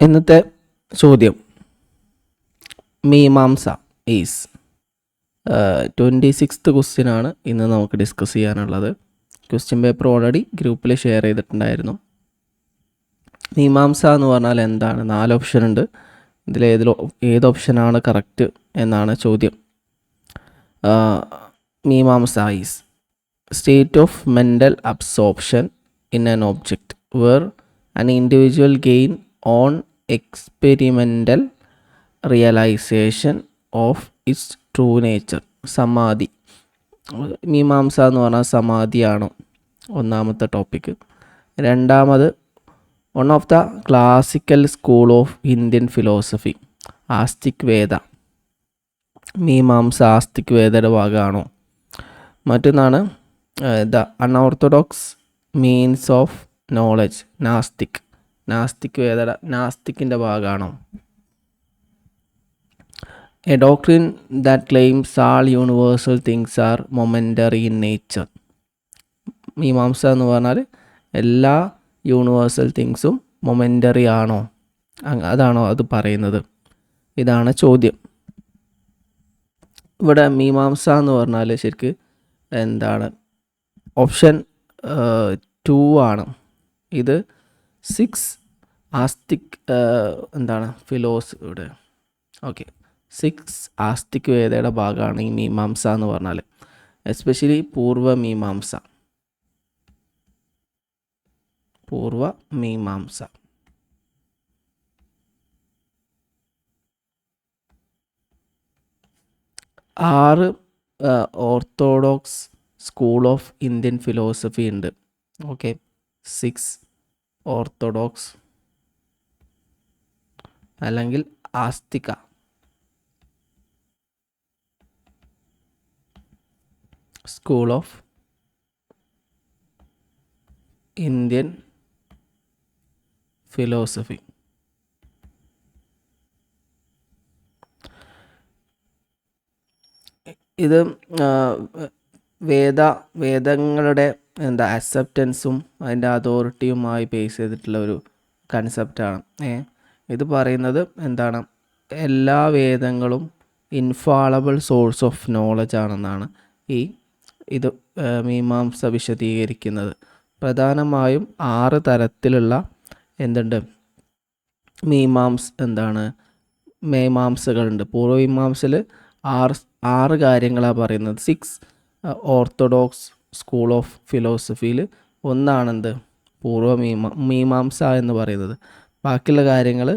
ഇന്നത്തെ ചോദ്യം Mimamsa is 26th question ആണ് ഇന്ന് നമുക്ക് ഡിസ്കസ് ചെയ്യാനുള്ളത്. ക്വസ്റ്റ്യൻ പേപ്പർ ഓൾറെഡി ഗ്രൂപ്പിൽ ഷെയർ ചെയ്തിട്ടുണ്ടായിരുന്നു. മീമാംസ എന്ന് പറഞ്ഞാൽ എന്താണ്? 4 ഓപ്ഷൻ ഉണ്ട്. ഏത് ഓപ്ഷനാണ് കറക്റ്റ് എന്നാണ് ചോദ്യം. Mimamsa is state of mental absorption in an object where an individual gain on experimental realization of its true nature. സമാധി. മീമാംസ എന്ന് പറഞ്ഞാൽ സമാധിയാണോ ഒന്നാമത്തെ ടോപ്പിക്ക്. രണ്ടാമത് one of the classical school of Indian philosophy Astik Veda. Mimamsa Astik വേദയുടെ ഭാഗമാണോ? മറ്റൊന്നാണ് the unorthodox means of knowledge Nastik Veda നാസ്തിക്കിൻ്റെ ഭാഗമാണോ? A doctrine that claims all universal things are momentary in nature. Mimamsa എന്ന് പറഞ്ഞാൽ എല്ലാ യൂണിവേഴ്സൽ തിങ്സും മൊമെൻ്ററി ആണോ? അതാണോ അത് പറയുന്നത്? ഇതാണ് ചോദ്യം. ഇവിടെ മീമാംസ എന്ന് പറഞ്ഞാൽ ശരിക്ക് എന്താണ്? ഓപ്ഷൻ 2 ആണ്. ഇത് 6 ആസ്തിക് ഫിലോസഫിയുടെ 6 ആസ്തിക് വേദയുടെ ഭാഗമാണ് ഈ മീമാംസ എന്ന് പറഞ്ഞാൽ. എസ്പെഷ്യലി പൂർവ മീമാംസ. ആറ് orthodox school of Indian philosophy ഉണ്ട്. 6 ഓർത്തഡോക്സ് അല്ലെങ്കിൽ ആസ്തിക സ്കൂൾ ഓഫ് ഇന്ത്യൻ ഫിലോസഫി. ഇത് വേദങ്ങളുടെ അക്സെപ്റ്റൻസും അതിൻ്റെ അതോറിറ്റിയുമായി ബേസ് ചെയ്തിട്ടുള്ള ഒരു കൺസെപ്റ്റാണ്. ഇത് പറയുന്നത് എന്താണ്? എല്ലാ വേദങ്ങളും ഇൻഫാളബിൾ സോഴ്സ് ഓഫ് നോളജ് ആണെന്നാണ് ഇത് മീമാംസ വിശദീകരിക്കുന്നത്. പ്രധാനമായും 6 തരത്തിലുള്ള മീമാംസകളുണ്ട്. പൂർവ്വമീമാംസയിൽ 6 കാര്യങ്ങളാണ് പറയുന്നത്. 6 ഓർത്തഡോക്സ് സ്കൂൾ ഓഫ് ഫിലോസഫിയിൽ ഒന്നാണെന്ത്? മീമാംസ എന്ന് പറയുന്നത്. ബാക്കിയുള്ള കാര്യങ്ങൾ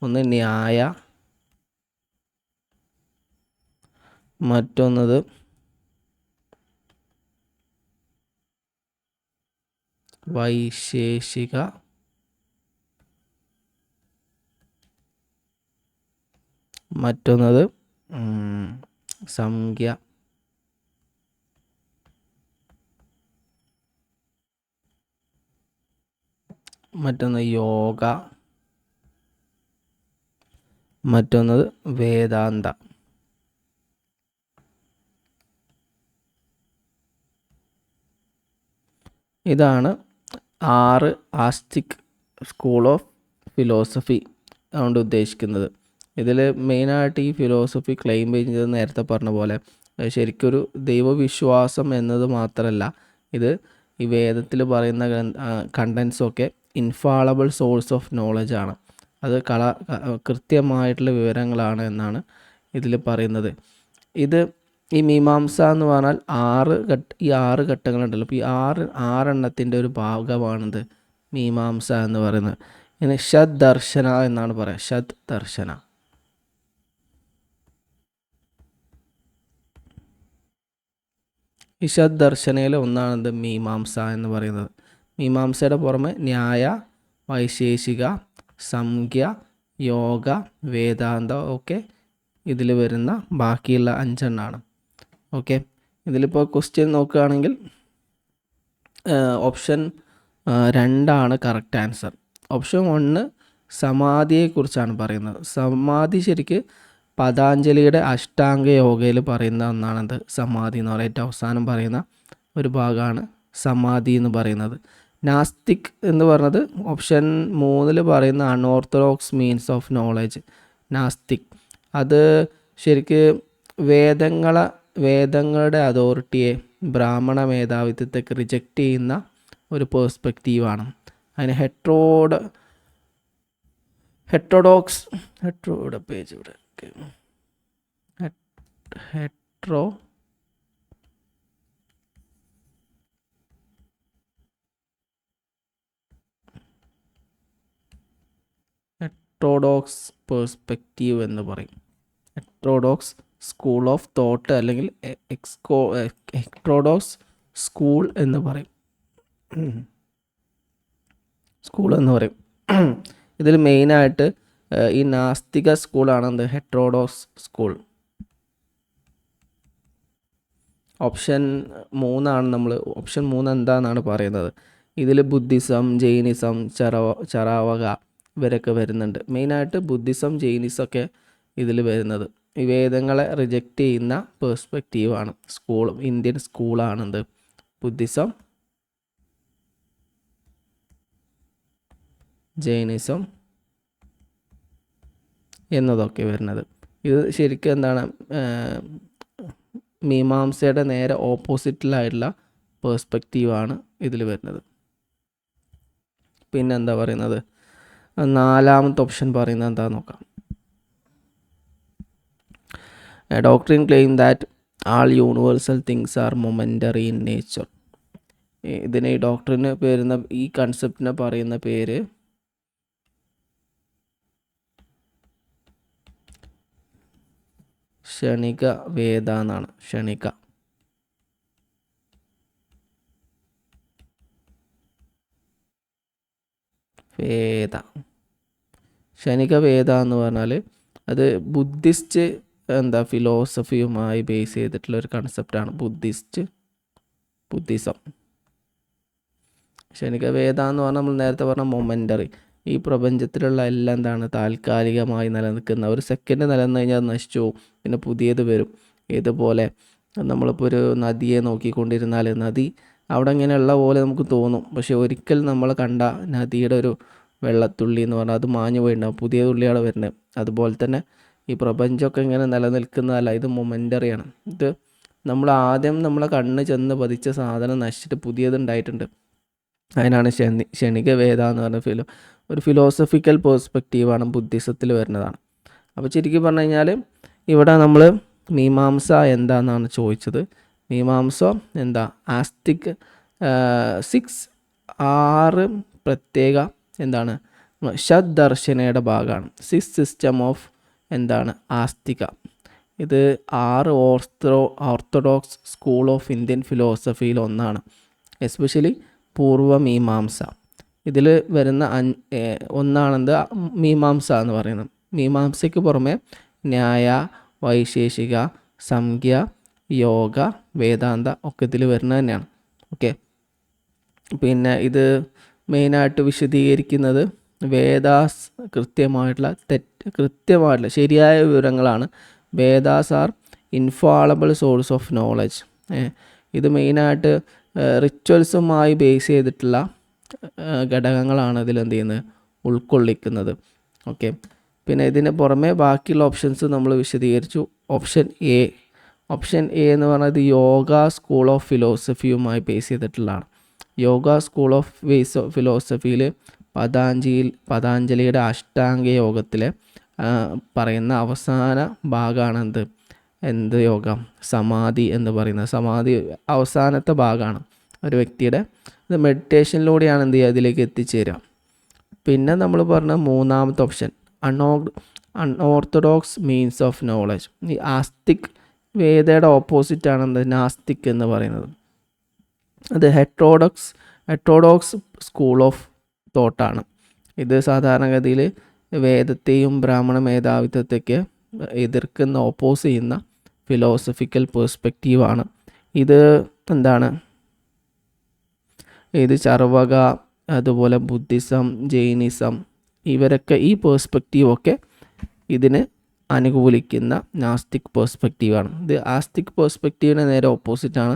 ഒന്ന് ന്യായ, മറ്റൊന്നത് വൈശേഷിക, മറ്റൊന്നത് സംഖ്യ, മറ്റൊന്ന് യോഗ, മറ്റൊന്നത് വേദാന്ത. ഇതാണ് 6 ആസ്തിക് സ്കൂൾ ഓഫ് ഫിലോസഫി അതുകൊണ്ട് ഉദ്ദേശിക്കുന്നത്. ഇതിൽ മെയിനായിട്ട് ഈ ഫിലോസഫി ക്ലെയിം ചെയ്യുന്നത് നേരത്തെ പറഞ്ഞ പോലെ ശരിക്കൊരു ദൈവവിശ്വാസം എന്നത് മാത്രമല്ല, ഇത് ഈ വേദത്തിൽ പറയുന്ന കണ്ടൻസൊക്കെ ഇൻഫാളബിൾ സോഴ്സ് ഓഫ് നോളജ് ആണ്. അത് കൃത്യമായിട്ടുള്ള വിവരങ്ങളാണ് എന്നാണ് ഇതിൽ പറയുന്നത്. ഈ മീമാംസ എന്ന് പറഞ്ഞാൽ 6 ഘട്ടങ്ങളുണ്ടല്ലോ. അപ്പോൾ ഈ 6 എണ്ണത്തിൻ്റെ ഒരു ഭാഗമാണിത് മീമാംസ എന്ന് പറയുന്നത്. ഇനി ഷദ് ദർശന എന്നാണ് പറയുക. ഷദ് ദർശന. ഈ ഷദ് ദർശനയിൽ ഒന്നാണിത് മീമാംസ എന്ന് പറയുന്നത്. മീമാംസയുടെ പുറമെ ന്യായ, വൈശേഷിക, സംഖ്യ, യോഗ, വേദാന്ത ഒക്കെ ഇതിൽ വരുന്ന ബാക്കിയുള്ള 5 എണ്ണമാണ്. ഇതിലിപ്പോൾ ക്വസ്റ്റ്യൻ നോക്കുകയാണെങ്കിൽ ഓപ്ഷൻ 2 ആണ് കറക്റ്റ് ആൻസർ. ഓപ്ഷൻ 1 സമാധിയെക്കുറിച്ചാണ് പറയുന്നത്. സമാധി ശരിക്ക് പതാഞ്ജലിയുടെ അഷ്ടാംഗ യോഗയിൽ പറയുന്ന ഒന്നാണത് സമാധി എന്ന് പറയുന്നത്. ഏറ്റവും അവസാനം പറയുന്ന ഒരു ഭാഗമാണ് സമാധി എന്ന് പറയുന്നത്. നാസ്തിക് എന്ന് പറഞ്ഞത് ഓപ്ഷൻ 3 പറയുന്ന അൺഓർത്തഡോക്സ് മീൻസ് ഓഫ് നോളജ്. നാസ്തിക് അത് ശരിക്ക് വേദങ്ങളുടെ അതോറിറ്റിയെ, ബ്രാഹ്മണ മേധാവിത്വത്തെയൊക്കെ റിജക്റ്റ് ചെയ്യുന്ന ഒരു പേഴ്സ്പെക്റ്റീവാണ്. അതിന് ഹെട്രോഡോക്സ് പേജ് ഇവിടെ ഹെട്രോഡോക്സ് പേഴ്സ്പെക്റ്റീവ് എന്ന് പറയും. ഹെട്രോഡോക്സ് സ്കൂൾ ഓഫ് തോട്ട് അല്ലെങ്കിൽ ഹെട്രോഡോക്സ് സ്കൂൾ എന്ന് പറയും. ഇതിൽ മെയിനായിട്ട് ഈ നാസ്തിക സ്കൂളാണ് എന്ത്, ഹെട്രോഡോക്സ് സ്കൂൾ. ഓപ്ഷൻ 3 ഓപ്ഷൻ 3 എന്താണെന്നാണ് പറയുന്നത്. ഇതിൽ ബുദ്ധിസം, ജൈനിസം, ചറാവക ഇവരൊക്കെ വരുന്നുണ്ട്. മെയിനായിട്ട് ബുദ്ധിസം, ജൈനിസമൊക്കെ ഇതിൽ വരുന്നത്. ഈ വേദങ്ങളെ റിജക്റ്റ് ചെയ്യുന്ന പേഴ്സ്പെക്റ്റീവാണ് ഇന്ത്യൻ സ്കൂളാണെന്ത്, ബുദ്ധിസം, ജൈനിസം എന്നതൊക്കെ വരുന്നത്. ഇത് ശരിക്കും എന്താണ്, മീമാംസയുടെ നേരെ ഓപ്പോസിറ്റിലായിട്ടുള്ള പേഴ്സ്പെക്റ്റീവാണ് ഇതിൽ വരുന്നത്. പിന്നെന്താ പറയുന്നത്, 4ാമത്തെ ഓപ്ഷൻ പറയുന്നത് എന്താ നോക്കാം. Doctrine claim that all universal things are momentary in nature. ഇതിന് ഈ ഡോക്ടറിന് പേരുന്ന ഈ കൺസെപ്റ്റിനെ പറയുന്ന പേര് ക്ഷണിക വേദ എന്നാണ്. ക്ഷണിക വേദ എന്ന് പറഞ്ഞാൽ അത് ബുദ്ധിസ്റ്റ് ഫിലോസഫിയുമായി ബേസ് ചെയ്തിട്ടുള്ള ഒരു കൺസെപ്റ്റാണ് ബുദ്ധിസം. ക്ഷണിക വേദ എന്ന് പറഞ്ഞാൽ നമ്മൾ നേരത്തെ പറഞ്ഞ മൊമെൻ്ററി, ഈ പ്രപഞ്ചത്തിലുള്ള എല്ലാം എന്താണ്, താൽക്കാലികമായി നിലനിൽക്കുന്ന, ഒരു സെക്കൻഡ് നിലനിന്ന് കഴിഞ്ഞാൽ അത് നശിച്ചു പോകും, പിന്നെ പുതിയത് വരും. ഇതുപോലെ നമ്മളിപ്പോൾ ഒരു നദിയെ നോക്കിക്കൊണ്ടിരുന്നാൽ നദി അവിടെ ഇങ്ങനെയുള്ള പോലെ നമുക്ക് തോന്നും, പക്ഷേ ഒരിക്കൽ നമ്മൾ കണ്ട നദിയുടെ ഒരു വെള്ളത്തുള്ളി എന്ന് പറഞ്ഞാൽ അത് മാഞ്ഞു പോയിട്ടുണ്ടാകും, പുതിയ തുള്ളിയാണ് വരുന്നത്. അതുപോലെ തന്നെ ഈ പ്രപഞ്ചമൊക്കെ ഇങ്ങനെ നിലനിൽക്കുന്നതല്ല, ഇത് മൊമെൻ്ററിയാണ്. ഇത് ആദ്യം നമ്മളെ കണ്ണ് ചെന്ന് പതിച്ച സാധനം നശിച്ചിട്ട് പുതിയത് ഉണ്ടായിട്ടുണ്ട്. അതിനാണ് ക്ഷണിക വേദ എന്ന് പറഞ്ഞ ഒരു ഫിലോസഫിക്കൽ പേഴ്സ്പെക്റ്റീവാണ് ബുദ്ധിസത്തിൽ വരുന്നതാണ്. അപ്പോൾ ചുരുക്കി പറഞ്ഞു കഴിഞ്ഞാൽ ഇവിടെ നമ്മൾ മീമാംസ എന്താണെന്നാണ് ചോദിച്ചത്. മീമാംസ എന്താ, ആസ്തിക് 6 പ്രത്യേക എന്താണ് ഷദ്ദർശനയുടെ ഭാഗമാണ്. 6 സിസ്റ്റം ഓഫ് എന്താണ് ആസ്തിക. ഇത് 6 ഓർത്തഡോക്സ് സ്കൂൾ ഓഫ് ഇന്ത്യൻ ഫിലോസഫിയിൽ ഒന്നാണ്, എസ്പെഷ്യലി പൂർവമീമാംസ. ഇതിൽ വരുന്ന ഒന്നാണെന്ത് മീമാംസ എന്ന് പറയുന്നത്. മീമാംസയ്ക്ക് പുറമെ ന്യായ, വൈശേഷിക, സംഖ്യ, യോഗ, വേദാന്ത ഒക്കെ ഇതിൽ വരുന്നത് തന്നെയാണ്. ഓക്കെ, പിന്നെ ഇത് മെയിനായിട്ട് വിശദീകരിക്കുന്നത് വേദാസ് കൃത്യമായിട്ടുള്ള ശരിയായ വിവരങ്ങളാണ്. Vedas are infallible source of knowledge. ഇത് മെയിനായിട്ട് റിച്വൽസുമായി ബേസ് ചെയ്തിട്ടുള്ള ഘടകങ്ങളാണ് ഇതിൽ എന്ത് ചെയ്യുന്നത്, ഉൾക്കൊള്ളിക്കുന്നത്. ഓക്കെ, പിന്നെ ഇതിന് പുറമെ ബാക്കിയുള്ള ഓപ്ഷൻസ് നമ്മൾ വിശദീകരിച്ചു. ഓപ്ഷൻ എ എന്ന് പറഞ്ഞത് യോഗ സ്കൂൾ ഓഫ് ഫിലോസഫിയുമായി ബേസ് ചെയ്തിട്ടുള്ളതാണ്. യോഗ സ്കൂൾ ഓഫ് ഫിലോസഫിയിൽ പതാഞ്ജലിയുടെ അഷ്ടാംഗ യോഗത്തിലെ പറയുന്ന അവസാന ഭാഗമാണ് എന്ത് യോഗം, സമാധി എന്ന് പറയുന്നത്. സമാധി അവസാനത്തെ ഭാഗമാണ് ഒരു വ്യക്തിയുടെ. ഇത് മെഡിറ്റേഷനിലൂടെയാണ് എന്ത് ചെയ്യുക, അതിലേക്ക് എത്തിച്ചേരുക. പിന്നെ നമ്മൾ പറഞ്ഞ 3ാമത്തെ option unorthodox means of knowledge. ഈ ആസ്തിക് വേദയുടെ ഓപ്പോസിറ്റാണ് നാസ്തിക് എന്ന് പറയുന്നത്. അത് ഹെട്രോഡോക്സ് സ്കൂൾ ഓഫ് തോട്ടാണ്. ഇത് സാധാരണഗതിയിൽ വേദത്തെയും ബ്രാഹ്മണ മേധാവിത്വത്തെയൊക്കെ എതിർക്കുന്ന, ഓപ്പോസ് ചെയ്യുന്ന ഫിലോസഫിക്കൽ പേഴ്സ്പെക്റ്റീവാണ്. ഇത് ചർവക, അതുപോലെ ബുദ്ധിസം, ജൈനിസം ഇവരൊക്കെ ഈ പേഴ്സ്പെക്റ്റീവൊക്കെ ഇതിന് അനുകൂലിക്കുന്ന നാസ്തിക് പേഴ്സ്പെക്റ്റീവാണ്. ഇത് ആസ്തിക് പേഴ്സ്പെക്റ്റീവിന് നേരെ ഓപ്പോസിറ്റാണ്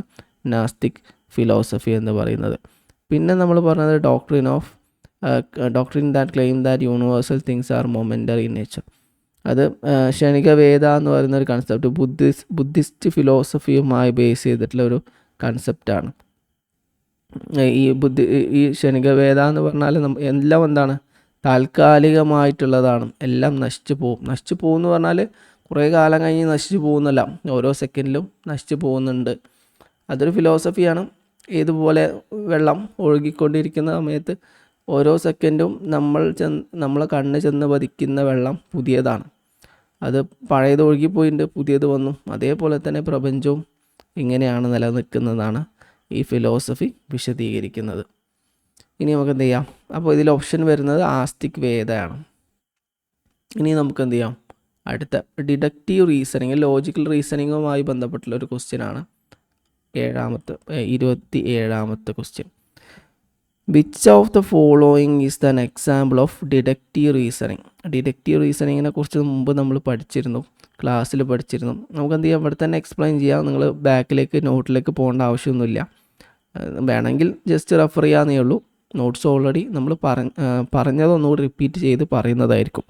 നാസ്തിക് ഫിലോസഫി എന്ന് പറയുന്നത്. പിന്നെ നമ്മൾ പറഞ്ഞത് doctrine that claim that universal things are momentary in nature. അത് ക്ഷണികവേദ എന്ന് പറയുന്ന ഒരു കൺസെപ്റ്റ് ബുദ്ധിസ്റ്റ് ഫിലോസഫിയുമായി ബേസ് ചെയ്തിട്ടുള്ള ഒരു കൺസെപ്റ്റാണ്. ഈ ക്ഷണികവേദ എന്ന് പറഞ്ഞാൽ എല്ലാം എന്താണ്, താൽക്കാലികമായിട്ടുള്ളതാണ്, എല്ലാം നശിച്ചു പോകും എന്ന് പറഞ്ഞാൽ കുറേ കാലം കഴിഞ്ഞ് നശിച്ചു പോകുന്നല്ല, ഓരോ സെക്കൻഡിലും നശിച്ചു പോകുന്നുണ്ട്. അതൊരു ഫിലോസഫിയാണ്. ഇതുപോലെ വെള്ളം ഒഴുകിക്കൊണ്ടിരിക്കുന്ന സമയത്ത് ഓരോ സെക്കൻഡും നമ്മളെ കണ്ണ് ചെന്ന് പതിക്കുന്ന വെള്ളം പുതിയതാണ്. അത് പഴയത് ഒഴുകിപ്പോയിട്ടുണ്ട്, പുതിയത് വന്നു. അതേപോലെ തന്നെ പ്രപഞ്ചവും ഇങ്ങനെയാണ് നിലനിൽക്കുന്നതാണ് ഈ ഫിലോസഫി വിശദീകരിക്കുന്നത്. ഇനി നമുക്ക് എന്ത് ചെയ്യാം, അപ്പോൾ ഇതിൽ ഓപ്ഷൻ വരുന്നത് ആസ്തിക് വേദയാണ്. ഇനി നമുക്ക് എന്ത് ചെയ്യാം, അടുത്ത ഡിഡക്റ്റീവ് റീസണിങ്, ലോജിക്കൽ റീസണിങ്ങുമായി ബന്ധപ്പെട്ടുള്ള ഒരു ക്വസ്റ്റ്യനാണ് 27ാമത്തെ question. Which of the following is then example of deductive reasoning. Deductive റീസണിങ്ങിനെ കുറിച്ച് മുമ്പ് നമ്മൾ ക്ലാസ്സിൽ പഠിച്ചിരുന്നു. നമുക്ക് എന്ത് ചെയ്യാം, ഇവിടെ തന്നെ എക്സ്പ്ലെയിൻ ചെയ്യാം. നിങ്ങൾ ബാക്കിലേക്ക് നോട്ടിലേക്ക് പോകേണ്ട ആവശ്യമൊന്നുമില്ല. വേണമെങ്കിൽ ജസ്റ്റ് റെഫർ ചെയ്യാന്നേ ഉള്ളൂ. നോട്ട്സ് ഓൾറെഡി നമ്മൾ പറഞ്ഞതൊന്നുകൂടി റിപ്പീറ്റ് ചെയ്ത് പറയുന്നതായിരിക്കും.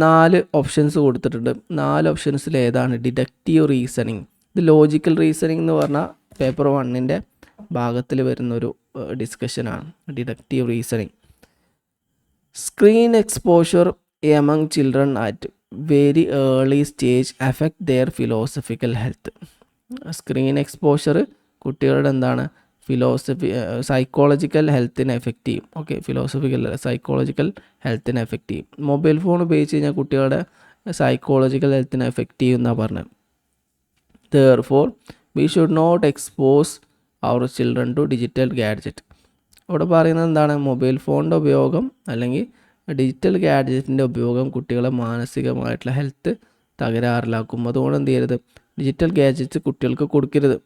4 ഓപ്ഷൻസ് കൊടുത്തിട്ടുണ്ട്. 4 ഓപ്ഷൻസിൽ ഏതാണ് ഡിഡക്റ്റീവ് റീസണിങ്? ഇത് ലോജിക്കൽ റീസണിങ് എന്ന് പറഞ്ഞാൽ പേപ്പർ 1ൻ്റെ ഭാഗത്തിൽ വരുന്നൊരു ഡിസ്കഷനാണ് deductive reasoning. Screen exposure among children at very early stage affect their philosophical health. Screen exposure കുട്ടികളുടെ എന്താണ് സൈക്കോളജിക്കൽ ഹെൽത്തിനെ എഫക്റ്റ് ചെയ്യും. ഓക്കെ, ഫിലോസഫിക്കൽ സൈക്കോളജിക്കൽ ഹെൽത്തിനെ എഫക്റ്റ് ചെയ്യും. മൊബൈൽ ഫോൺ ഉപയോഗിച്ച് കഴിഞ്ഞാൽ കുട്ടികളുടെ സൈക്കോളജിക്കൽ ഹെൽത്തിനെ എഫക്റ്റ് ചെയ്യും എന്നാണ് പറഞ്ഞത്. Therefore, we should not expose our children to digital gadget. ഇവിടെ പറയുന്നത് എന്താണ്, മൊബൈൽ ഫോണിൻ്റെ ഉപയോഗം അല്ലെങ്കിൽ ഡിജിറ്റൽ ഗാഡ്ജറ്റിൻ്റെ ഉപയോഗം കുട്ടികളെ മാനസികമായിട്ടുള്ള ഹെൽത്ത് തകരാറിലാക്കും. അതുകൊണ്ട് എന്ത് ചെയ്യരുത്, ഡിജിറ്റൽ ഗാഡ്ജറ്റ്സ് കുട്ടികൾക്ക് കൊടുക്കരുത്,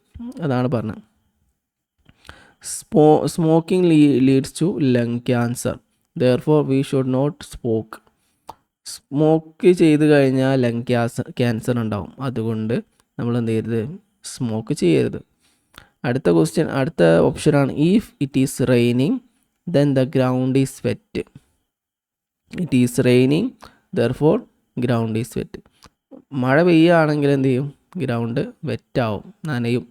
അതാണ് പറഞ്ഞത്. Smoking leads to lung cancer. Therefore, we should not smoke. Smoke ചെയ്ത് കഴിഞ്ഞാൽ ലങ് ക്യാൻസർ ഉണ്ടാവും. അതുകൊണ്ട് നമ്മൾ എന്ത് ചെയ്യരുത്, സ്മോക്ക് ചെയ്യരുത്. അടുത്ത ഓപ്ഷനാണ് if it is raining then the ground is wet. It is raining therefore ground is wet. മഴ പെയ്യുകയാണെങ്കിൽ എന്ത് ചെയ്യും, ഗ്രൗണ്ട് വെറ്റാവും, നനയും.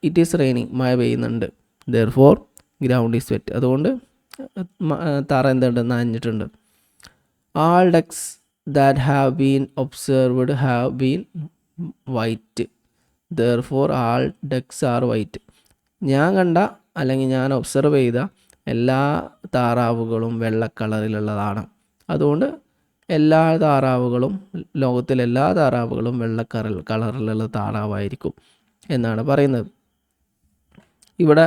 ഇറ്റ് ഈസ് റെയിനിങ്, മഴ പെയ്യുന്നുണ്ട്, ദെർഫോർ ഗ്രൗണ്ട് ഈസ് വെറ്റ്, അതുകൊണ്ട് തറ എന്തുണ്ട്, നനഞ്ഞിട്ടുണ്ട്. All ducks that have been observed have been white, therefore all ducks are white. ഞാൻ കണ്ട അല്ലെങ്കിൽ ഞാൻ ഒബ്സർവ് ചെയ്ത എല്ലാ താറാവുകളും വെള്ള കളറിലുള്ളതാണ്. അതുകൊണ്ട് ലോകത്തിലെല്ലാ താറാവുകളും വെള്ള കളറിലുള്ള താറാവായിരിക്കും എന്നാണ് പറയുന്നത്. ഇവിടെ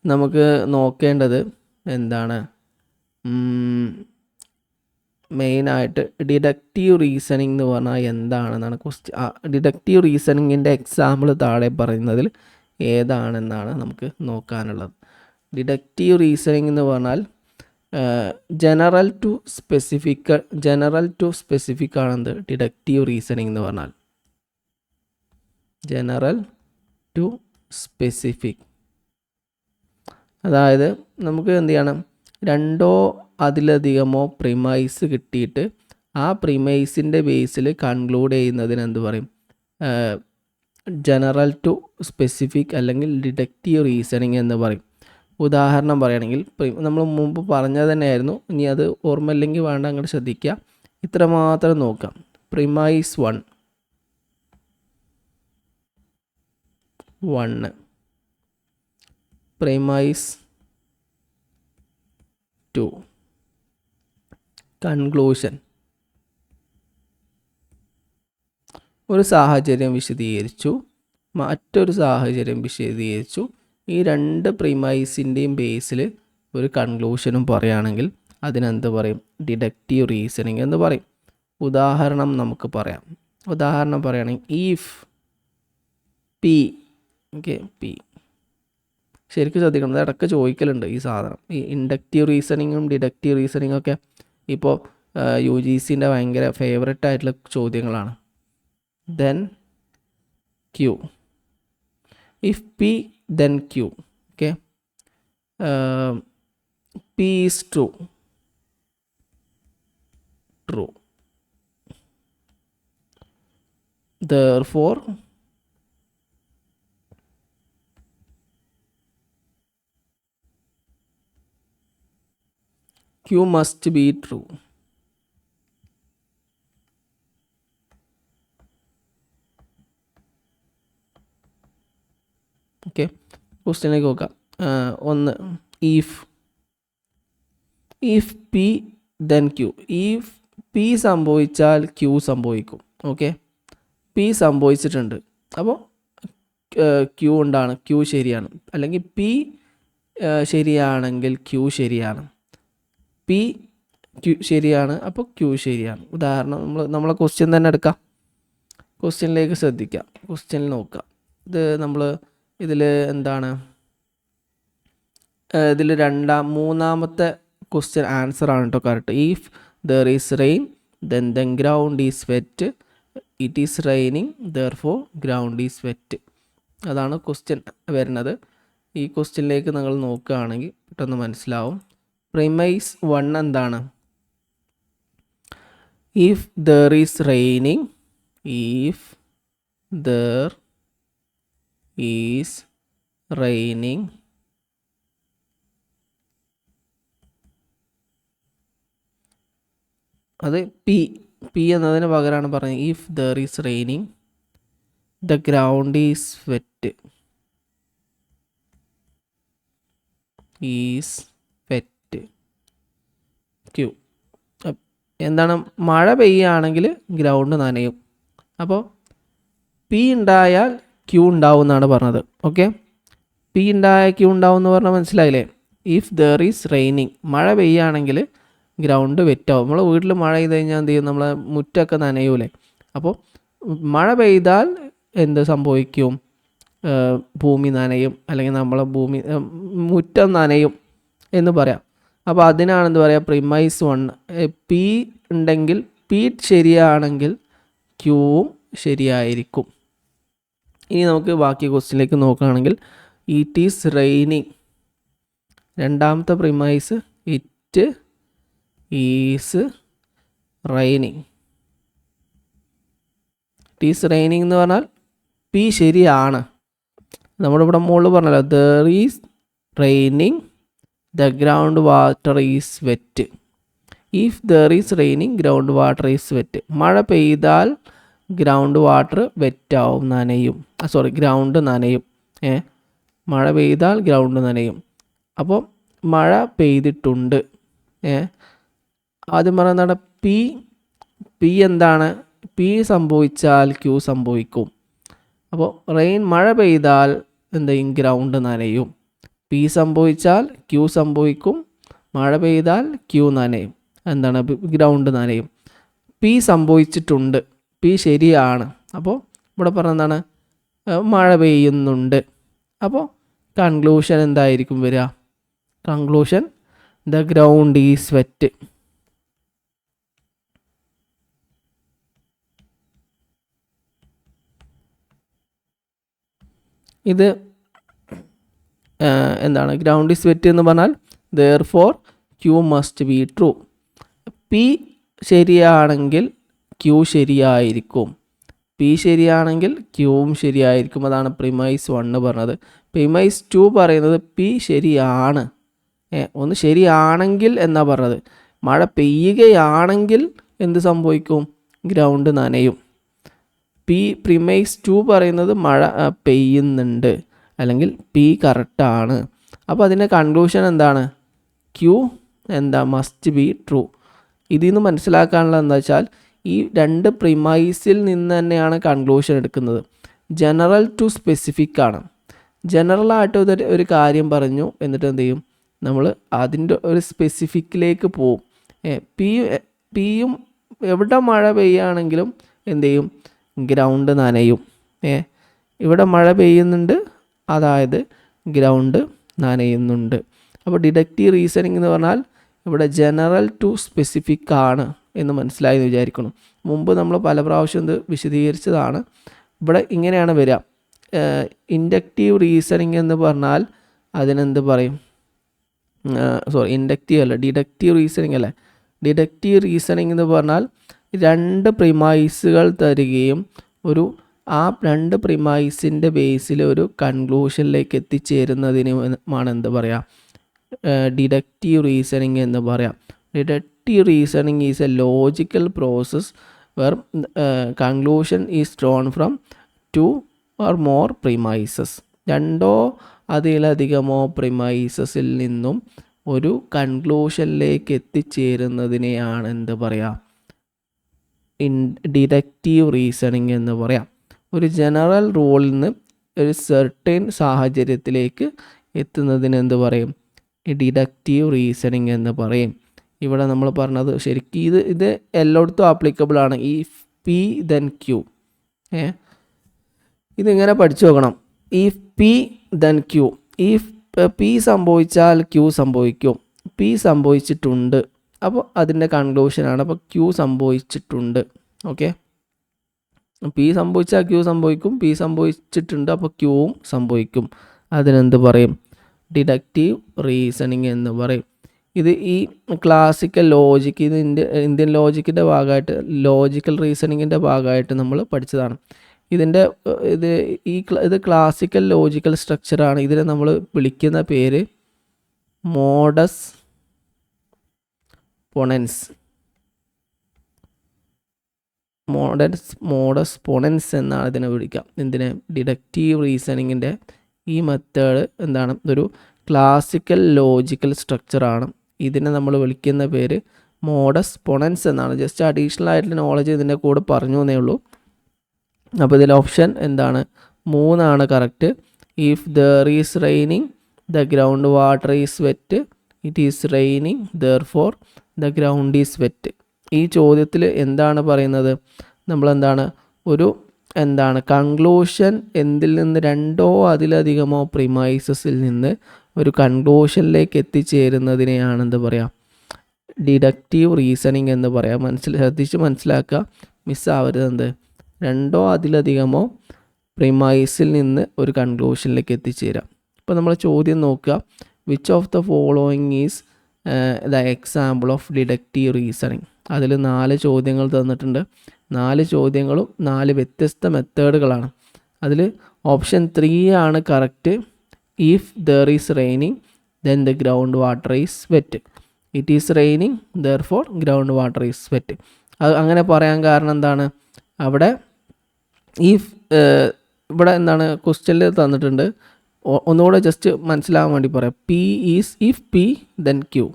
നമുക്ക് നോക്കേണ്ടത് എന്താണ്, മെയിനായിട്ട് ഡിഡക്റ്റീവ് റീസണിങ് എന്ന് പറഞ്ഞാൽ എന്താണെന്നാണ് ക്വസ്റ്റ്യൻ. ഡിഡക്റ്റീവ് റീസണിങ്ങിൻ്റെ എക്സാമ്പിൾ താഴെ പറയുന്നതിൽ ഏതാണെന്നാണ് നമുക്ക് നോക്കാനുള്ളത്. ഡിഡക്റ്റീവ് റീസണിങ് എന്ന് പറഞ്ഞാൽ ജനറൽ ടു സ്പെസിഫിക് ആണെന്ത് ഡിഡക്റ്റീവ് റീസണിങ് എന്ന് പറഞ്ഞാൽ. ജനറൽ ടു സ്പെസിഫിക്, അതായത് നമുക്ക് എന്ത് ചെയ്യണം, 2 അതിലധികമോ പ്രിമൈസ് കിട്ടിയിട്ട് ആ പ്രിമൈസിൻ്റെ ബേസിൽ കൺക്ലൂഡ് ചെയ്യുന്നതിന് എന്ത് പറയും, ജനറൽ ടു സ്പെസിഫിക് അല്ലെങ്കിൽ ഡിഡക്റ്റീവ് റീസണിങ് എന്ന് പറയും. ഉദാഹരണം പറയുകയാണെങ്കിൽ നമ്മൾ മുമ്പ് പറഞ്ഞത് തന്നെയായിരുന്നു, ഇനി അത് ഓർമ്മയില്ലെങ്കിൽ വേണ്ട, അങ്ങോട്ട് ശ്രദ്ധിക്കുക, ഇത്ര മാത്രം നോക്കാം. Premise 1, premise 2, conclusion. ഒരു സാഹചര്യം വിശദീകരിച്ചു, മറ്റൊരു സാഹചര്യം വിശദീകരിച്ചു. ഈ 2 പ്രിമൈസിൻ്റെയും ബേസിൽ ഒരു കൺക്ലൂഷനും പറയുകയാണെങ്കിൽ അതിനെന്ത് പറയും, ഡിഡക്റ്റീവ് റീസണിങ് എന്ന് പറയും. ഉദാഹരണം നമുക്ക് പറയാം. ഉദാഹരണം പറയുകയാണെങ്കിൽ ഈഫ് പി, ഓക്കെ, പി ശരിക്കും ശ്രദ്ധിക്കണം, അത് ഇടയ്ക്ക് ചോദിക്കലുണ്ട് ഈ സാധനം. ഈ ഇൻഡക്റ്റീവ് റീസണിങ്ങും ഡിഡക്റ്റീവ് റീസണിങ്ങും ഒക്കെ ഇപ്പോൾ UGCൻ്റെ ഭയങ്കര ഫേവററ്റ് ആയിട്ടുള്ള ചോദ്യങ്ങളാണ്. Then Q, if P then Q. Okay. P is true. Therefore Q must be true. Okay, ക്വസ്റ്റ്യനിലേക്ക് നോക്കാം. ഒന്ന്, if P then Q. If P സംഭവിച്ചാൽ ക്യൂ സംഭവിക്കും. ഓക്കെ, പി സംഭവിച്ചിട്ടുണ്ട്, അപ്പോൾ ക്യൂ ഉണ്ടാണ്, ക്യൂ ശരിയാണ്. അല്ലെങ്കിൽ പി ശരിയാണെങ്കിൽ ക്യൂ ശരിയാണ്. പി ക്യൂ ശരിയാണ്, അപ്പോൾ ക്യൂ ശരിയാണ്. ഉദാഹരണം നമ്മളെ ക്വസ്റ്റ്യൻ തന്നെ എടുക്കാം. ക്വസ്റ്റ്യനിലേക്ക് ശ്രദ്ധിക്കാം, ക്വസ്റ്റ്യനിൽ നോക്കാം. ഇത് നമ്മൾ ഇതിൽ എന്താണ്, ഇതിൽ മൂന്നാമത്തെ ക്വസ്റ്റ്യൻ ആൻസർ ആണ് കേട്ടോ correct. If there is rain then ground is wet. It is raining therefore ground is wet. അതാണ് ക്വസ്റ്റ്യൻ വരുന്നത്. ഈ ക്വസ്റ്റ്യനിലേക്ക് നിങ്ങൾ നോക്കുകയാണെങ്കിൽ പെട്ടെന്ന് മനസ്സിലാവും. പ്രിമൈസ് 1 എന്താണ്? If there is raining, if there is raining അത് പി എന്നതിന് പകരമാണ് പറഞ്ഞത്. If there is raining the ground is wet. Is wet Q. എന്താണ്? മഴ പെയ്യുകയാണെങ്കിൽ ഗ്രൗണ്ട് നനയും. അപ്പോൾ പി ഉണ്ടായാൽ ക്യൂ ഉണ്ടാവും എന്നാണ് പറഞ്ഞത്. ഓക്കെ, പി ഉണ്ടായാൽ ക്യൂ ഉണ്ടാവും എന്ന് പറഞ്ഞാൽ മനസ്സിലായില്ലേ? ഇഫ് ദർ ഈസ് റെയിനിങ്, മഴ പെയ്യുകയാണെങ്കിൽ ഗ്രൗണ്ട് വെറ്റാവും. നമ്മൾ വീട്ടിൽ മഴ പെയ്ത് കഴിഞ്ഞാൽ എന്ത് ചെയ്യും? നമ്മളെ മുറ്റമൊക്കെ നനയൂലേ? അപ്പോൾ മഴ പെയ്താൽ എന്ത് സംഭവിക്കും? ഭൂമി നനയും, അല്ലെങ്കിൽ നമ്മളെ മുറ്റം നനയും എന്ന് പറയാം. അപ്പോൾ അതിനാണ് എന്ത് പറയുക? പ്രിമൈസ് 1. പി ഉണ്ടെങ്കിൽ, പി ശരിയാണെങ്കിൽ ക്യൂവും ശരിയായിരിക്കും. ഇനി നമുക്ക് ബാക്കി ക്വസ്റ്റ്യനിലേക്ക് നോക്കുകയാണെങ്കിൽ, ഇറ്റ് ഈസ് റെയിനിങ്. രണ്ടാമത്തെ premise it is raining. It is raining എന്ന് പറഞ്ഞാൽ പി ശരിയാണ്. നമ്മുടെ ഇവിടെ മുകളിൽ പറഞ്ഞല്ലോ, there is raining the ground water is wet. If there is raining ground water is wet. മഴ പെയ്താൽ ഗ്രൗണ്ട് വാട്ടർ വെറ്റാവും, നനയും. ഗ്രൗണ്ട് നനയും. മഴ പെയ്താൽ ഗ്രൗണ്ട് നനയും. അപ്പോൾ മഴ പെയ്തിട്ടുണ്ട്. ആദ്യം പറയുന്നതാണ് പി എന്താണ്? പി സംഭവിച്ചാൽ ക്യൂ സംഭവിക്കും. അപ്പോൾ മഴ പെയ്താൽ എന്തെയും? ഗ്രൗണ്ട് നനയും. പി സംഭവിച്ചാൽ ക്യൂ സംഭവിക്കും. മഴ പെയ്താൽ ക്യൂ നനയും. എന്താണ്? ഗ്രൗണ്ട് നനയും. പി സംഭവിച്ചിട്ടുണ്ട്, പി ശരിയാണ്. അപ്പോൾ ഇവിടെ പറഞ്ഞതാണ് മഴ പെയ്യുന്നുണ്ട്. അപ്പോൾ കൺക്ലൂഷൻ എന്തായിരിക്കും വരിക? Conclusion the ground is wet. ഇത് എന്താണ്? ഗ്രൗണ്ട് ഈസ് വെറ്റ് എന്ന് പറഞ്ഞാൽ therefore Q must be true. P ശരിയാണെങ്കിൽ ക്യൂ ശരിയായിരിക്കും. പി ശരിയാണെങ്കിൽ ക്യൂവും ശരിയായിരിക്കും. അതാണ് പ്രിമൈസ് 1 പറഞ്ഞത്. പ്രിമൈസ് 2 പറയുന്നത് പി ശരിയാണ്. ഒന്ന് ശരിയാണെങ്കിൽ എന്നാ പറഞ്ഞത്. മഴ പെയ്യുകയാണെങ്കിൽ എന്ത് സംഭവിക്കും? ഗ്രൗണ്ട് നനയും. പ്രിമൈസ് 2 പറയുന്നത് മഴ പെയ്യുന്നുണ്ട്, അല്ലെങ്കിൽ പി കറക്റ്റാണ്. അപ്പോൾ അതിൻ്റെ കൺക്ലൂഷൻ എന്താണ്? Q must be true. ഇതിൽ നിന്ന് മനസ്സിലാക്കാനുള്ളത് എന്താ വെച്ചാൽ, ഈ 2 പ്രിമൈസിൽ നിന്ന് തന്നെയാണ് കൺക്ലൂഷൻ എടുക്കുന്നത്. ജനറൽ ടു സ്പെസിഫിക് ആണ്. ജനറലായിട്ട് ഒരു കാര്യം പറഞ്ഞു, എന്നിട്ട് എന്ത് ചെയ്യും? നമ്മൾ അതിൻ്റെ ഒരു സ്പെസിഫിക്കിലേക്ക് പോവും. പിയും എവിടെ മഴ പെയ്യുകയാണെങ്കിലും എന്ത് ചെയ്യും? ഗ്രൗണ്ട് നനയും. ഇവിടെ മഴ പെയ്യുന്നുണ്ട്, അതായത് ഗ്രൗണ്ട് നനയുന്നുണ്ട്. അപ്പോൾ ഡിഡക്റ്റീവ് റീസണിങ് എന്ന് പറഞ്ഞാൽ ഇവിടെ ജനറൽ ടു സ്പെസിഫിക് ആണ് എന്ന് മനസ്സിലായി എന്ന് വിചാരിക്കണം. മുമ്പ് നമ്മൾ പല പ്രാവശ്യം ഇത് വിശദീകരിച്ചതാണ്. ഇവിടെ ഇങ്ങനെയാണ് വരിക. ഇൻഡക്റ്റീവ് റീസണിങ് എന്ന് പറഞ്ഞാൽ അതിനെന്ത് പറയും? ഇൻഡക്റ്റീവ് അല്ല, ഡിഡക്റ്റീവ് റീസണിങ് അല്ലേ. ഡിഡക്റ്റീവ് റീസണിങ് എന്ന് പറഞ്ഞാൽ 2 പ്രിമൈസുകൾ തരികയും ആ 2 പ്രിമൈസിൻ്റെ ബേസിൽ ഒരു കൺക്ലൂഷനിലേക്ക് എത്തിച്ചേരുന്നതിനുമാണ് എന്ത് പറയുക? ഡിഡക്റ്റീവ് റീസണിങ് എന്ന് പറയാം. Deductive reasoning is a logical process where conclusion is drawn from 2 or more premises. 2 അതിലധികമോ പ്രിമൈസസിൽ നിന്നും ഒരു കൺക്ലൂഷനിലേക്ക് എത്തിച്ചേരുന്നതിനെയാണ് എന്ത് പറയുക? ഡിഡക്റ്റീവ് റീസണിങ് എന്ന് പറയാം. ഒരു ജനറൽ റൂളിൽ നിന്ന് ഒരു സെർട്ടൈൻ സാഹചര്യത്തിലേക്ക് എത്തുന്നതിന് എന്ത് പറയും? ഡിഡക്റ്റീവ് റീസണിങ് എന്ന് പറയും. ഇവിടെ നമ്മൾ പറഞ്ഞത് ശരിക്കും ഇത് എല്ലായിടത്തും ആപ്ലിക്കബിൾ ആണ്. If P then Q. ഇതിങ്ങനെ പഠിച്ചു നോക്കണം. If P then Q. If P സംഭവിച്ചാൽ ക്യൂ സംഭവിക്കും. പി സംഭവിച്ചിട്ടുണ്ട്, അപ്പോൾ അതിൻ്റെ കൺക്ലൂഷനാണ്. അപ്പോൾ ക്യൂ സംഭവിച്ചിട്ടുണ്ട്. ഓക്കെ, പി സംഭവിച്ചാൽ ക്യൂ സംഭവിക്കും, പി സംഭവിച്ചിട്ടുണ്ട് അപ്പോൾ ക്യൂവും സംഭവിക്കും. അതിനെന്ത് പറയും? ഡിഡക്റ്റീവ് റീസണിങ് എന്ന് പറയും. ഇത് ഈ ക്ലാസിക്കൽ ലോജിക്ക്, ഇത് ഇന്ത്യൻ ലോജിക്കിൻ്റെ ഭാഗമായിട്ട്, ലോജിക്കൽ റീസണിങ്ങിൻ്റെ ഭാഗമായിട്ട് നമ്മൾ പഠിച്ചതാണ്. ഇത് ക്ലാസിക്കൽ ലോജിക്കൽ സ്ട്രക്ചറാണ്. ഇതിനെ നമ്മൾ വിളിക്കുന്ന പേര് മോഡസ് പൊണൻസ്. മോഡസ് പൊണൻസ് എന്നാണ് ഇതിനെ വിളിക്കുക. ഡിഡക്റ്റീവ് റീസണിങ്ങിൻ്റെ ഈ മെത്തേഡ് എന്താണ്? ഇതൊരു ക്ലാസിക്കൽ ലോജിക്കൽ സ്ട്രക്ചറാണ്. ഇതിനെ നമ്മൾ വിളിക്കുന്ന പേര് മോഡസ് പൊണൻസ് എന്നാണ്. ജസ്റ്റ് അഡീഷണൽ ആയിട്ടുള്ള നോളജ് ഇതിൻ്റെ കൂടെ പറഞ്ഞു എന്നേ ഉള്ളൂ. അപ്പോൾ ഇതിൽ ഓപ്ഷൻ എന്താണ്? 3 ആണ് correct. If there is raining the ground water is wet, it is raining therefore the ground is wet. ഈ ചോദ്യത്തിൽ എന്താണ് പറയുന്നത്? നമ്മളെന്താണ് കൺക്ലൂഷൻ എന്തിൽ നിന്ന് 2 അതിലധികമോ പ്രിമൈസസിൽ നിന്ന് ഒരു കൺക്ലൂഷനിലേക്ക് എത്തിച്ചേരുന്നതിനെയാണ് എന്ത് പറയുക? ഡിഡക്റ്റീവ് റീസണിങ് എന്ന് പറയാം. ശ്രദ്ധിച്ച് മനസ്സിലാക്കുക, മിസ്സാവരുത്. 2 അതിലധികമോ പ്രിമൈസിൽ നിന്ന് ഒരു കൺക്ലൂഷനിലേക്ക് എത്തിച്ചേരാം. ഇപ്പോൾ നമ്മൾ ചോദ്യം നോക്കുക. Which of the following is the example of deductive reasoning. അതിൽ 4 ചോദ്യങ്ങൾ തന്നിട്ടുണ്ട്. 4 ചോദ്യങ്ങളും 4 വ്യത്യസ്ത മെത്തേഡുകളാണ്. അതിൽ ഓപ്ഷൻ 3 ആണ് correct. If there is raining then the ground water is wet, it is raining therefore ground water is wet. അത് അങ്ങനെ പറയാൻ കാരണം എന്താണ്? അവിടെ ഇവിടെ എന്താണ് ക്വസ്റ്റ്യനിൽ തന്നിട്ടുണ്ട്. ഒന്നുകൂടെ ജസ്റ്റ് മനസ്സിലാകാൻ വേണ്ടി പറയാം. P is if P then Q.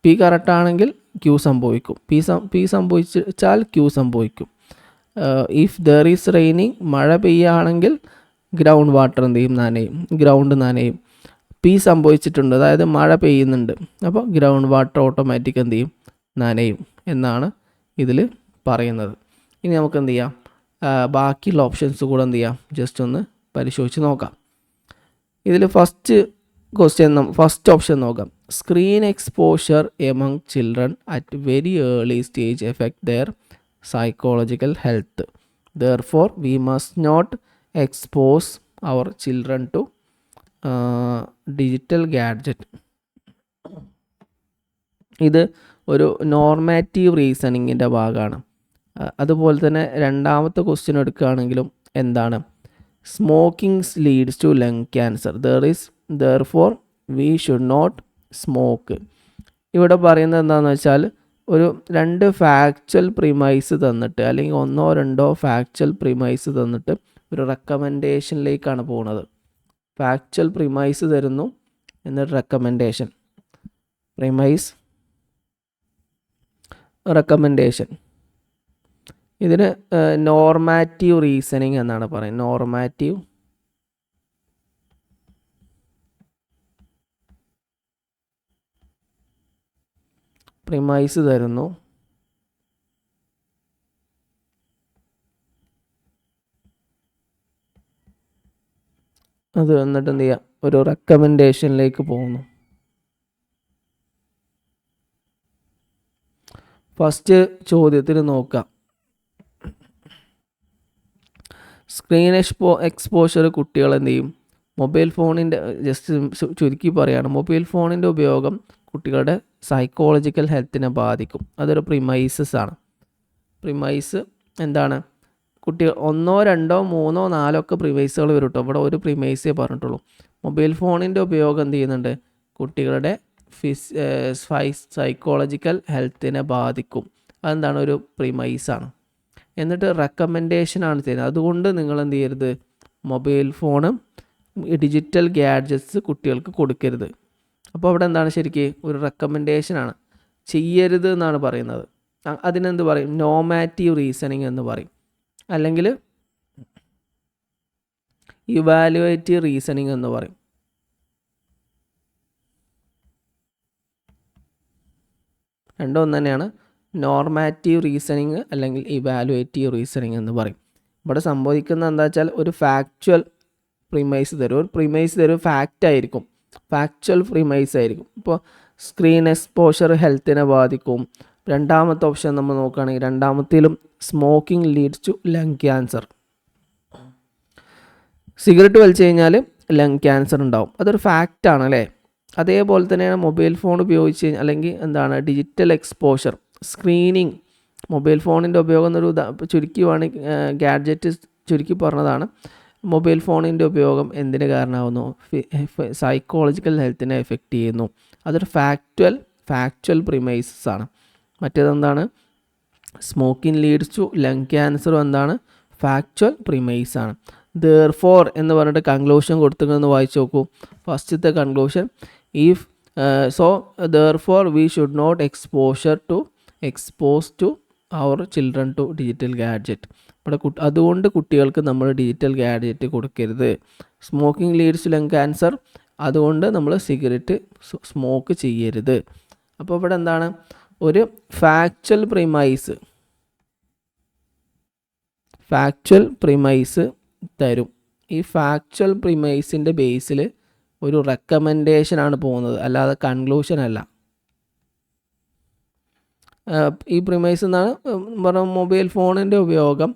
P കറക്റ്റാണെങ്കിൽ ക്യൂ സംഭവിക്കും, പി സംഭവിച്ചാൽ ക്യൂ സംഭവിക്കും. ഇഫ് ദർ ഈസ് റെയിനിങ്, മഴ പെയ്യുകയാണെങ്കിൽ ഗ്രൗണ്ട് വാട്ടർ എന്ത് ചെയ്യും? നനയും, ഗ്രൗണ്ട് നനയും. പി സംഭവിച്ചിട്ടുണ്ട്, അതായത് മഴ പെയ്യുന്നുണ്ട്, അപ്പോൾ ഗ്രൗണ്ട് വാട്ടർ ഓട്ടോമാറ്റിക് എന്ത് ചെയ്യും? നനയും എന്നാണ് ഇതിൽ പറയുന്നത്. ഇനി നമുക്ക് എന്ത് ചെയ്യാം? ബാക്കിയുള്ള ഓപ്ഷൻസ് കൂടെ എന്ത് ചെയ്യാം? ജസ്റ്റ് ഒന്ന് പരിശോധിച്ച് നോക്കാം. ഇതിൽ ഫസ്റ്റ് ഓപ്ഷൻ നോക്കാം. Screen exposure among children at very early stage effect their psychological health. Therefore we must not expose our children to digital gadget. ഇത് ഒരു നോർമാറ്റീവ് റീസണിങ്ങിൻ്റെ ഭാഗമാണ്. അതുപോലെ തന്നെ രണ്ടാമത്തെ ക്വസ്റ്റ്യൻ എടുക്കുകയാണെങ്കിലും എന്താണ്? Smoking leads to lung cancer, therefore we should not smoke. ഇവിടെ പറയുന്നത് എന്താണെന്ന് വെച്ചാൽ, ഒരു 2 ഫാക്ച്വൽ പ്രിമൈസ് തന്നിട്ട്, അല്ലെങ്കിൽ 1 or 2 ഫാക്ച്വൽ പ്രിമൈസ് തന്നിട്ട് ഒരു റെക്കമെൻഡേഷനിലേക്കാണ് പോകുന്നത്. ഫാക്ച്വൽ പ്രിമൈസ് തരുന്നു, എന്നിട്ട് റെക്കമെൻഡേഷൻ. ഇതിന് നോർമാറ്റീവ് റീസണിങ് എന്നാണ് പറയുന്നത്. നോർമാറ്റീവ് പ്രിമൈസ് തരുന്നു, അത് എന്നിട്ട് എന്ത് ചെയ്യുക? ഒരു റെക്കമെൻഡേഷനിലേക്ക് പോകുന്നു. ഫസ്റ്റ് ചോദ്യത്തിൽ നോക്കാം. സ്ക്രീൻ എക്സ്പോഷർ കുട്ടികൾ എന്ത് ചെയ്യും, മൊബൈൽ ഫോണിൻ്റെ ജസ്റ്റ് ചുരുക്കി പറയുകയാണ്, മൊബൈൽ ഫോണിൻ്റെ ഉപയോഗം കുട്ടികളുടെ സൈക്കോളജിക്കൽ ഹെൽത്തിനെ ബാധിക്കും. അതൊരു പ്രിമൈസസ് ആണ്. പ്രിമൈസ് എന്താണ്, കുട്ടികൾ 1, 2, 3, 4 ഒക്കെ പ്രിമൈസുകൾ വരും കേട്ടോ. ഇവിടെ ഒരു പ്രിമൈസേ പറഞ്ഞിട്ടുള്ളൂ. മൊബൈൽ ഫോണിൻ്റെ ഉപയോഗം എന്ത് ചെയ്യുന്നുണ്ട്, കുട്ടികളുടെ സൈക്കോളജിക്കൽ ഹെൽത്തിനെ ബാധിക്കും. അതെന്താണ്, ഒരു പ്രിമൈസാണ്. എന്നിട്ട് റെക്കമെൻഡേഷനാണ് ചെയ്യുന്നത്. അതുകൊണ്ട് നിങ്ങൾ എന്ത് ചെയ്യരുത്, മൊബൈൽ ഫോണ് ഡിജിറ്റൽ ഗാഡ്ജറ്റ്സ് കുട്ടികൾക്ക് കൊടുക്കരുത്. അപ്പോൾ അവിടെ എന്താണ്, ശരിക്ക് ഒരു റെക്കമെൻഡേഷനാണ്, ചെയ്യരുത് എന്നാണ് പറയുന്നത്. അതിനെന്ത് പറയും, നോമാറ്റീവ് റീസണിങ് എന്ന് പറയും, അല്ലെങ്കിൽ ഇവാലുവേറ്റീവ് റീസണിങ് എന്ന് പറയും. രണ്ടും ഒന്ന് തന്നെയാണ്. നോർമാറ്റീവ് റീസണിങ് അല്ലെങ്കിൽ ഇവാലുവേറ്റീവ് റീസണിങ് എന്ന് പറയും. ഇവിടെ സംഭവിക്കുന്നത് എന്താ വെച്ചാൽ, ഒരു ഫാക്ച്വൽ പ്രിമൈസ് തരും, ഒരു പ്രിമൈസ് തരും ഫാക്റ്റ് ആയിരിക്കും, ഫാക്ച്വൽ പ്രിമൈസ് ആയിരിക്കും. ഇപ്പോൾ സ്ക്രീൻ എക്സ്പോഷർ ഹെൽത്തിനെ ബാധിക്കും. രണ്ടാമത്തെ ഓപ്ഷൻ നമ്മൾ നോക്കുകയാണെങ്കിൽ, രണ്ടാമത്തേലും smoking leads to lung cancer. Cigarette വലിച്ചു കഴിഞ്ഞാൽ ലങ് ക്യാൻസർ ഉണ്ടാവും, അതൊരു ഫാക്റ്റാണ് അല്ലേ. അതേപോലെ തന്നെയാണ് മൊബൈൽ ഫോൺ ഉപയോഗിച്ച് കഴിഞ്ഞാൽ, അല്ലെങ്കിൽ എന്താണ്, ഡിജിറ്റൽ എക്സ്പോഷർ, സ്ക്രീനിങ്, മൊബൈൽ ഫോണിൻ്റെ ഉപയോഗം എന്നൊരു ചുരുക്കിയുവാണെങ്കിൽ, ഗാഡ്ജറ്റ് ചുരുക്കി പറഞ്ഞതാണ്. മൊബൈൽ ഫോണിൻ്റെ ഉപയോഗം എന്തിന് കാരണമാകുന്നു, സൈക്കോളജിക്കൽ ഹെൽത്തിനെ എഫക്റ്റ് ചെയ്യുന്നു. അതൊരു ഫാക്ച്വൽ പ്രിമൈസസ് ആണ്. മറ്റേതെന്താണ്, സ്മോക്കിംഗ് ലീഡ്സ് ടു ലങ് ക്യാൻസറും എന്താണ്, ഫാക്ച്വൽ പ്രിമൈസ് ആണ്. therefore എന്ന് പറഞ്ഞിട്ട് കൺക്ലൂഷൻ കൊടുത്തിരിക്കുന്നത് വായിച്ച് നോക്കൂ. ഫസ്റ്റത്തെ conclusion, if therefore we should not expose to our children to digital gadget. ഇവിടെ അതുകൊണ്ട് കുട്ടികൾക്ക് നമ്മൾ ഡിജിറ്റൽ ഗാഡ്ജറ്റ് കൊടുക്കരുത്. Smoking leads to lung cancer, അതുകൊണ്ട് നമ്മൾ സിഗരറ്റ് സ്മോക്ക് ചെയ്യരുത്. അപ്പോൾ ഇവിടെ എന്താണ്, ഒരു ഫാക്ച്വൽ പ്രിമൈസ് തരും. ഈ ഫാക്ച്വൽ പ്രിമൈസിൻ്റെ ബേസിൽ ഒരു റെക്കമെൻഡേഷനാണ് പോകുന്നത്, അല്ലാതെ കൺക്ലൂഷൻ അല്ല. ഈ പ്രിമൈസ് എന്നാണ് പറഞ്ഞ മൊബൈൽ ഫോണിൻ്റെ ഉപയോഗം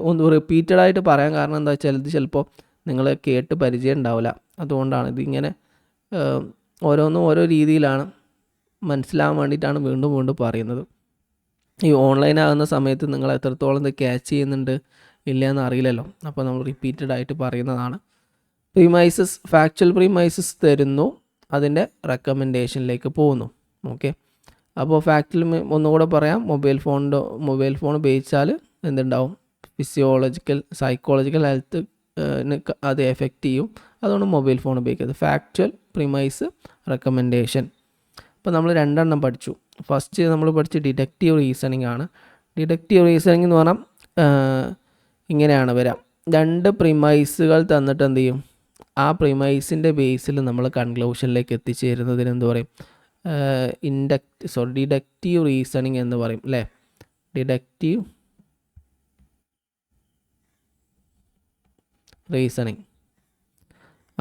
ഒന്ന് റിപ്പീറ്റഡായിട്ട് പറയാൻ കാരണം എന്താ വെച്ചാൽ, ഇത് ചിലപ്പോൾ നിങ്ങൾ കേട്ട് പരിചയം ഉണ്ടാവില്ല. അതുകൊണ്ടാണ് ഇതിങ്ങനെ ഓരോന്നും ഓരോ രീതിയിലാണ് മനസ്സിലാവാൻ വേണ്ടിയിട്ടാണ് വീണ്ടും വീണ്ടും പറയുന്നത്. ഈ ഓൺലൈൻ ആകുന്ന സമയത്ത് നിങ്ങൾ എത്രത്തോളം ഇത് ക്യാച്ച് ചെയ്യുന്നുണ്ട് ഇല്ല എന്ന് അറിയില്ലല്ലോ. അപ്പോൾ നമ്മൾ റിപ്പീറ്റഡ് ആയിട്ട് പറയുന്നതാണ്. ഫാക്ച്വൽ പ്രിമൈസസ് തരുന്നു, അതിൻ്റെ റെക്കമെൻഡേഷനിലേക്ക് പോകുന്നു. ഓക്കെ, അപ്പോൾ ഫാക്റ്റിൽ ഒന്നുകൂടെ പറയാം, മൊബൈൽ ഫോൺ ഉപയോഗിച്ചാൽ എന്തുണ്ടാവും, സൈക്കോളജിക്കൽ ഹെൽത്ത് അത് എഫക്റ്റ് ചെയ്യും. അതുകൊണ്ട് മൊബൈൽ ഫോൺ ഉപയോഗിക്കുന്നത്. Factual premise, recommendation. ഇപ്പോൾ നമ്മൾ 2 എണ്ണം പഠിച്ചു. ഫസ്റ്റ് നമ്മൾ പഠിച്ച ഡിഡക്റ്റീവ് റീസണിങ് ആണ്. ഡിഡക്റ്റീവ് റീസണിങ് എന്ന് പറഞ്ഞാൽ ഇങ്ങനെയാണ് വരാം, 2 പ്രിമൈസുകൾ തന്നിട്ട് എന്ത് ചെയ്യും, ആ പ്രിമൈസിൻ്റെ ബേസിൽ നമ്മൾ കൺക്ലൂഷനിലേക്ക് എത്തിച്ചേരുന്നതിന് എന്ത് പറയും, ഡിഡക്റ്റീവ് റീസണിങ് എന്ന് പറയും അല്ലേ. Deductive reasoning.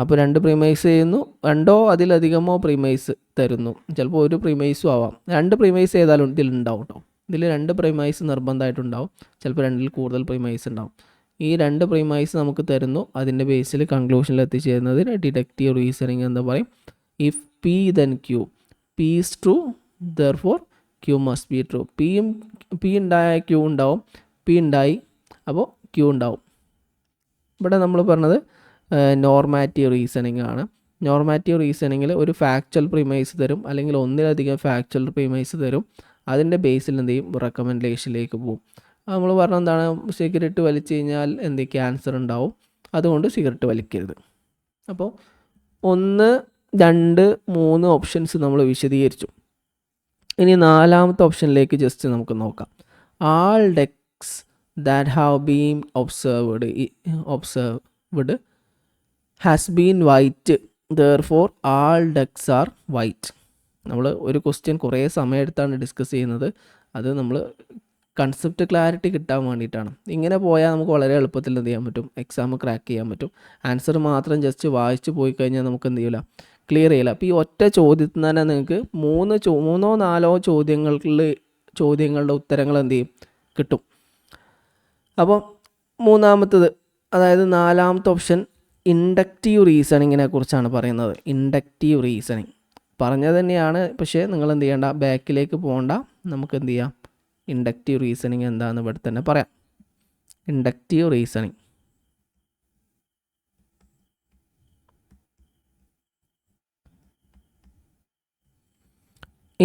അപ്പോൾ 2 പ്രിമൈസ് ചെയ്യുന്നു, 2ഓ അതിലധികമോ പ്രിമൈസ് തരുന്നു. ചിലപ്പോൾ ഒരു പ്രിമൈസും ആവാം, 2 പ്രിമൈസ് ഏതായാലും ഇതിലുണ്ടാവും കേട്ടോ. ഇതിൽ 2 പ്രിമൈസ് നിർബന്ധമായിട്ടുണ്ടാവും, ചിലപ്പോൾ 2ൽ കൂടുതൽ പ്രിമൈസ് ഉണ്ടാവും. ഈ 2 പ്രിമൈസ് നമുക്ക് തരുന്നു, അതിൻ്റെ ബേസിൽ കൺക്ലൂഷനിൽ എത്തിച്ചേരുന്നതിന് ഡിഡക്റ്റീവ് റീസണിങ് എന്ന് പറയും. If P then Q, P is true therefore Q must be true. P ഉണ്ടായ ക്യൂ ഉണ്ടാവും, പി ഉണ്ടായി അപ്പോൾ ക്യൂ ഉണ്ടാവും. ഇവിടെ നമ്മൾ പറഞ്ഞത് നോർമാറ്റീവ് റീസണിങ് ആണ്. നോർമാറ്റീവ് റീസണിങ്ങിൽ ഒരു ഫാക്ച്വൽ പ്രിമൈസ് തരും, അല്ലെങ്കിൽ ഒന്നിലധികം ഫാക്ച്വൽ പ്രിമൈസ് തരും. അതിൻ്റെ ബേസിൽ എന്ത് ചെയ്യും, റെക്കമെൻഡേഷനിലേക്ക് പോകും. നമ്മൾ പറഞ്ഞ എന്താണ്, സിഗരറ്റ് വലിച്ചു കഴിഞ്ഞാൽ ക്യാൻസർ ഉണ്ടാവും, അതുകൊണ്ട് സിഗരറ്റ് വലിക്കരുത്. അപ്പോൾ 1, 2, 3 ഓപ്ഷൻസ് നമ്മൾ വിശദീകരിച്ചു. ഇനി 4ാമത്തെ ഓപ്ഷനിലേക്ക് ജസ്റ്റ് നമുക്ക് നോക്കാം. All ducks that have been observed has been white therefore all ducks are white. നമ്മൾ ഒരു ക്വസ്റ്റ്യൻ കുറേ സമയം എടുത്താണ് ഡിസ്കസ് ചെയ്യുന്നത്. അത് നമ്മൾ കൺസെപ്റ്റ് ക്ലാരിറ്റി കിട്ടാൻ വേണ്ടിയിട്ടാണ്. ഇങ്ങനെ പോയാൽ നമുക്ക് വളരെ എളുപ്പത്തിൽ എന്ത് ചെയ്യാൻ പറ്റും, എക്സാം ക്രാക്ക് ചെയ്യാൻ പറ്റും. ആൻസർ മാത്രം ജസ്റ്റ് വായിച്ച് പോയി കഴിഞ്ഞാൽ നമുക്ക് എന്ത് ചെയ്യില്ല, ക്ലിയർ ചെയ്യില്ല. അപ്പോൾ ഈ ഒറ്റ ചോദ്യത്തിൽ തന്നെ നിങ്ങൾക്ക് 3 4 ചോദ്യങ്ങളുടെ ഉത്തരങ്ങൾ എന്ത് ചെയ്യും, കിട്ടും. അപ്പോൾ മൂന്നാമത്തത്, അതായത് നാലാമത്തെ ഓപ്ഷൻ ഇൻഡക്റ്റീവ് റീസണിങ്ങിനെ കുറിച്ചാണ് പറയുന്നത്. ഇൻഡക്റ്റീവ് റീസണിങ് പറഞ്ഞത് തന്നെയാണ്, പക്ഷേ നിങ്ങൾ എന്ത് ചെയ്യേണ്ട, ബാക്കിലേക്ക് പോകണ്ട. നമുക്ക് എന്ത് ചെയ്യാം, ഇൻഡക്റ്റീവ് റീസണിങ് എന്താണെന്ന് ഇവിടെ തന്നെ പറയാം. ഇൻഡക്റ്റീവ് റീസണിങ്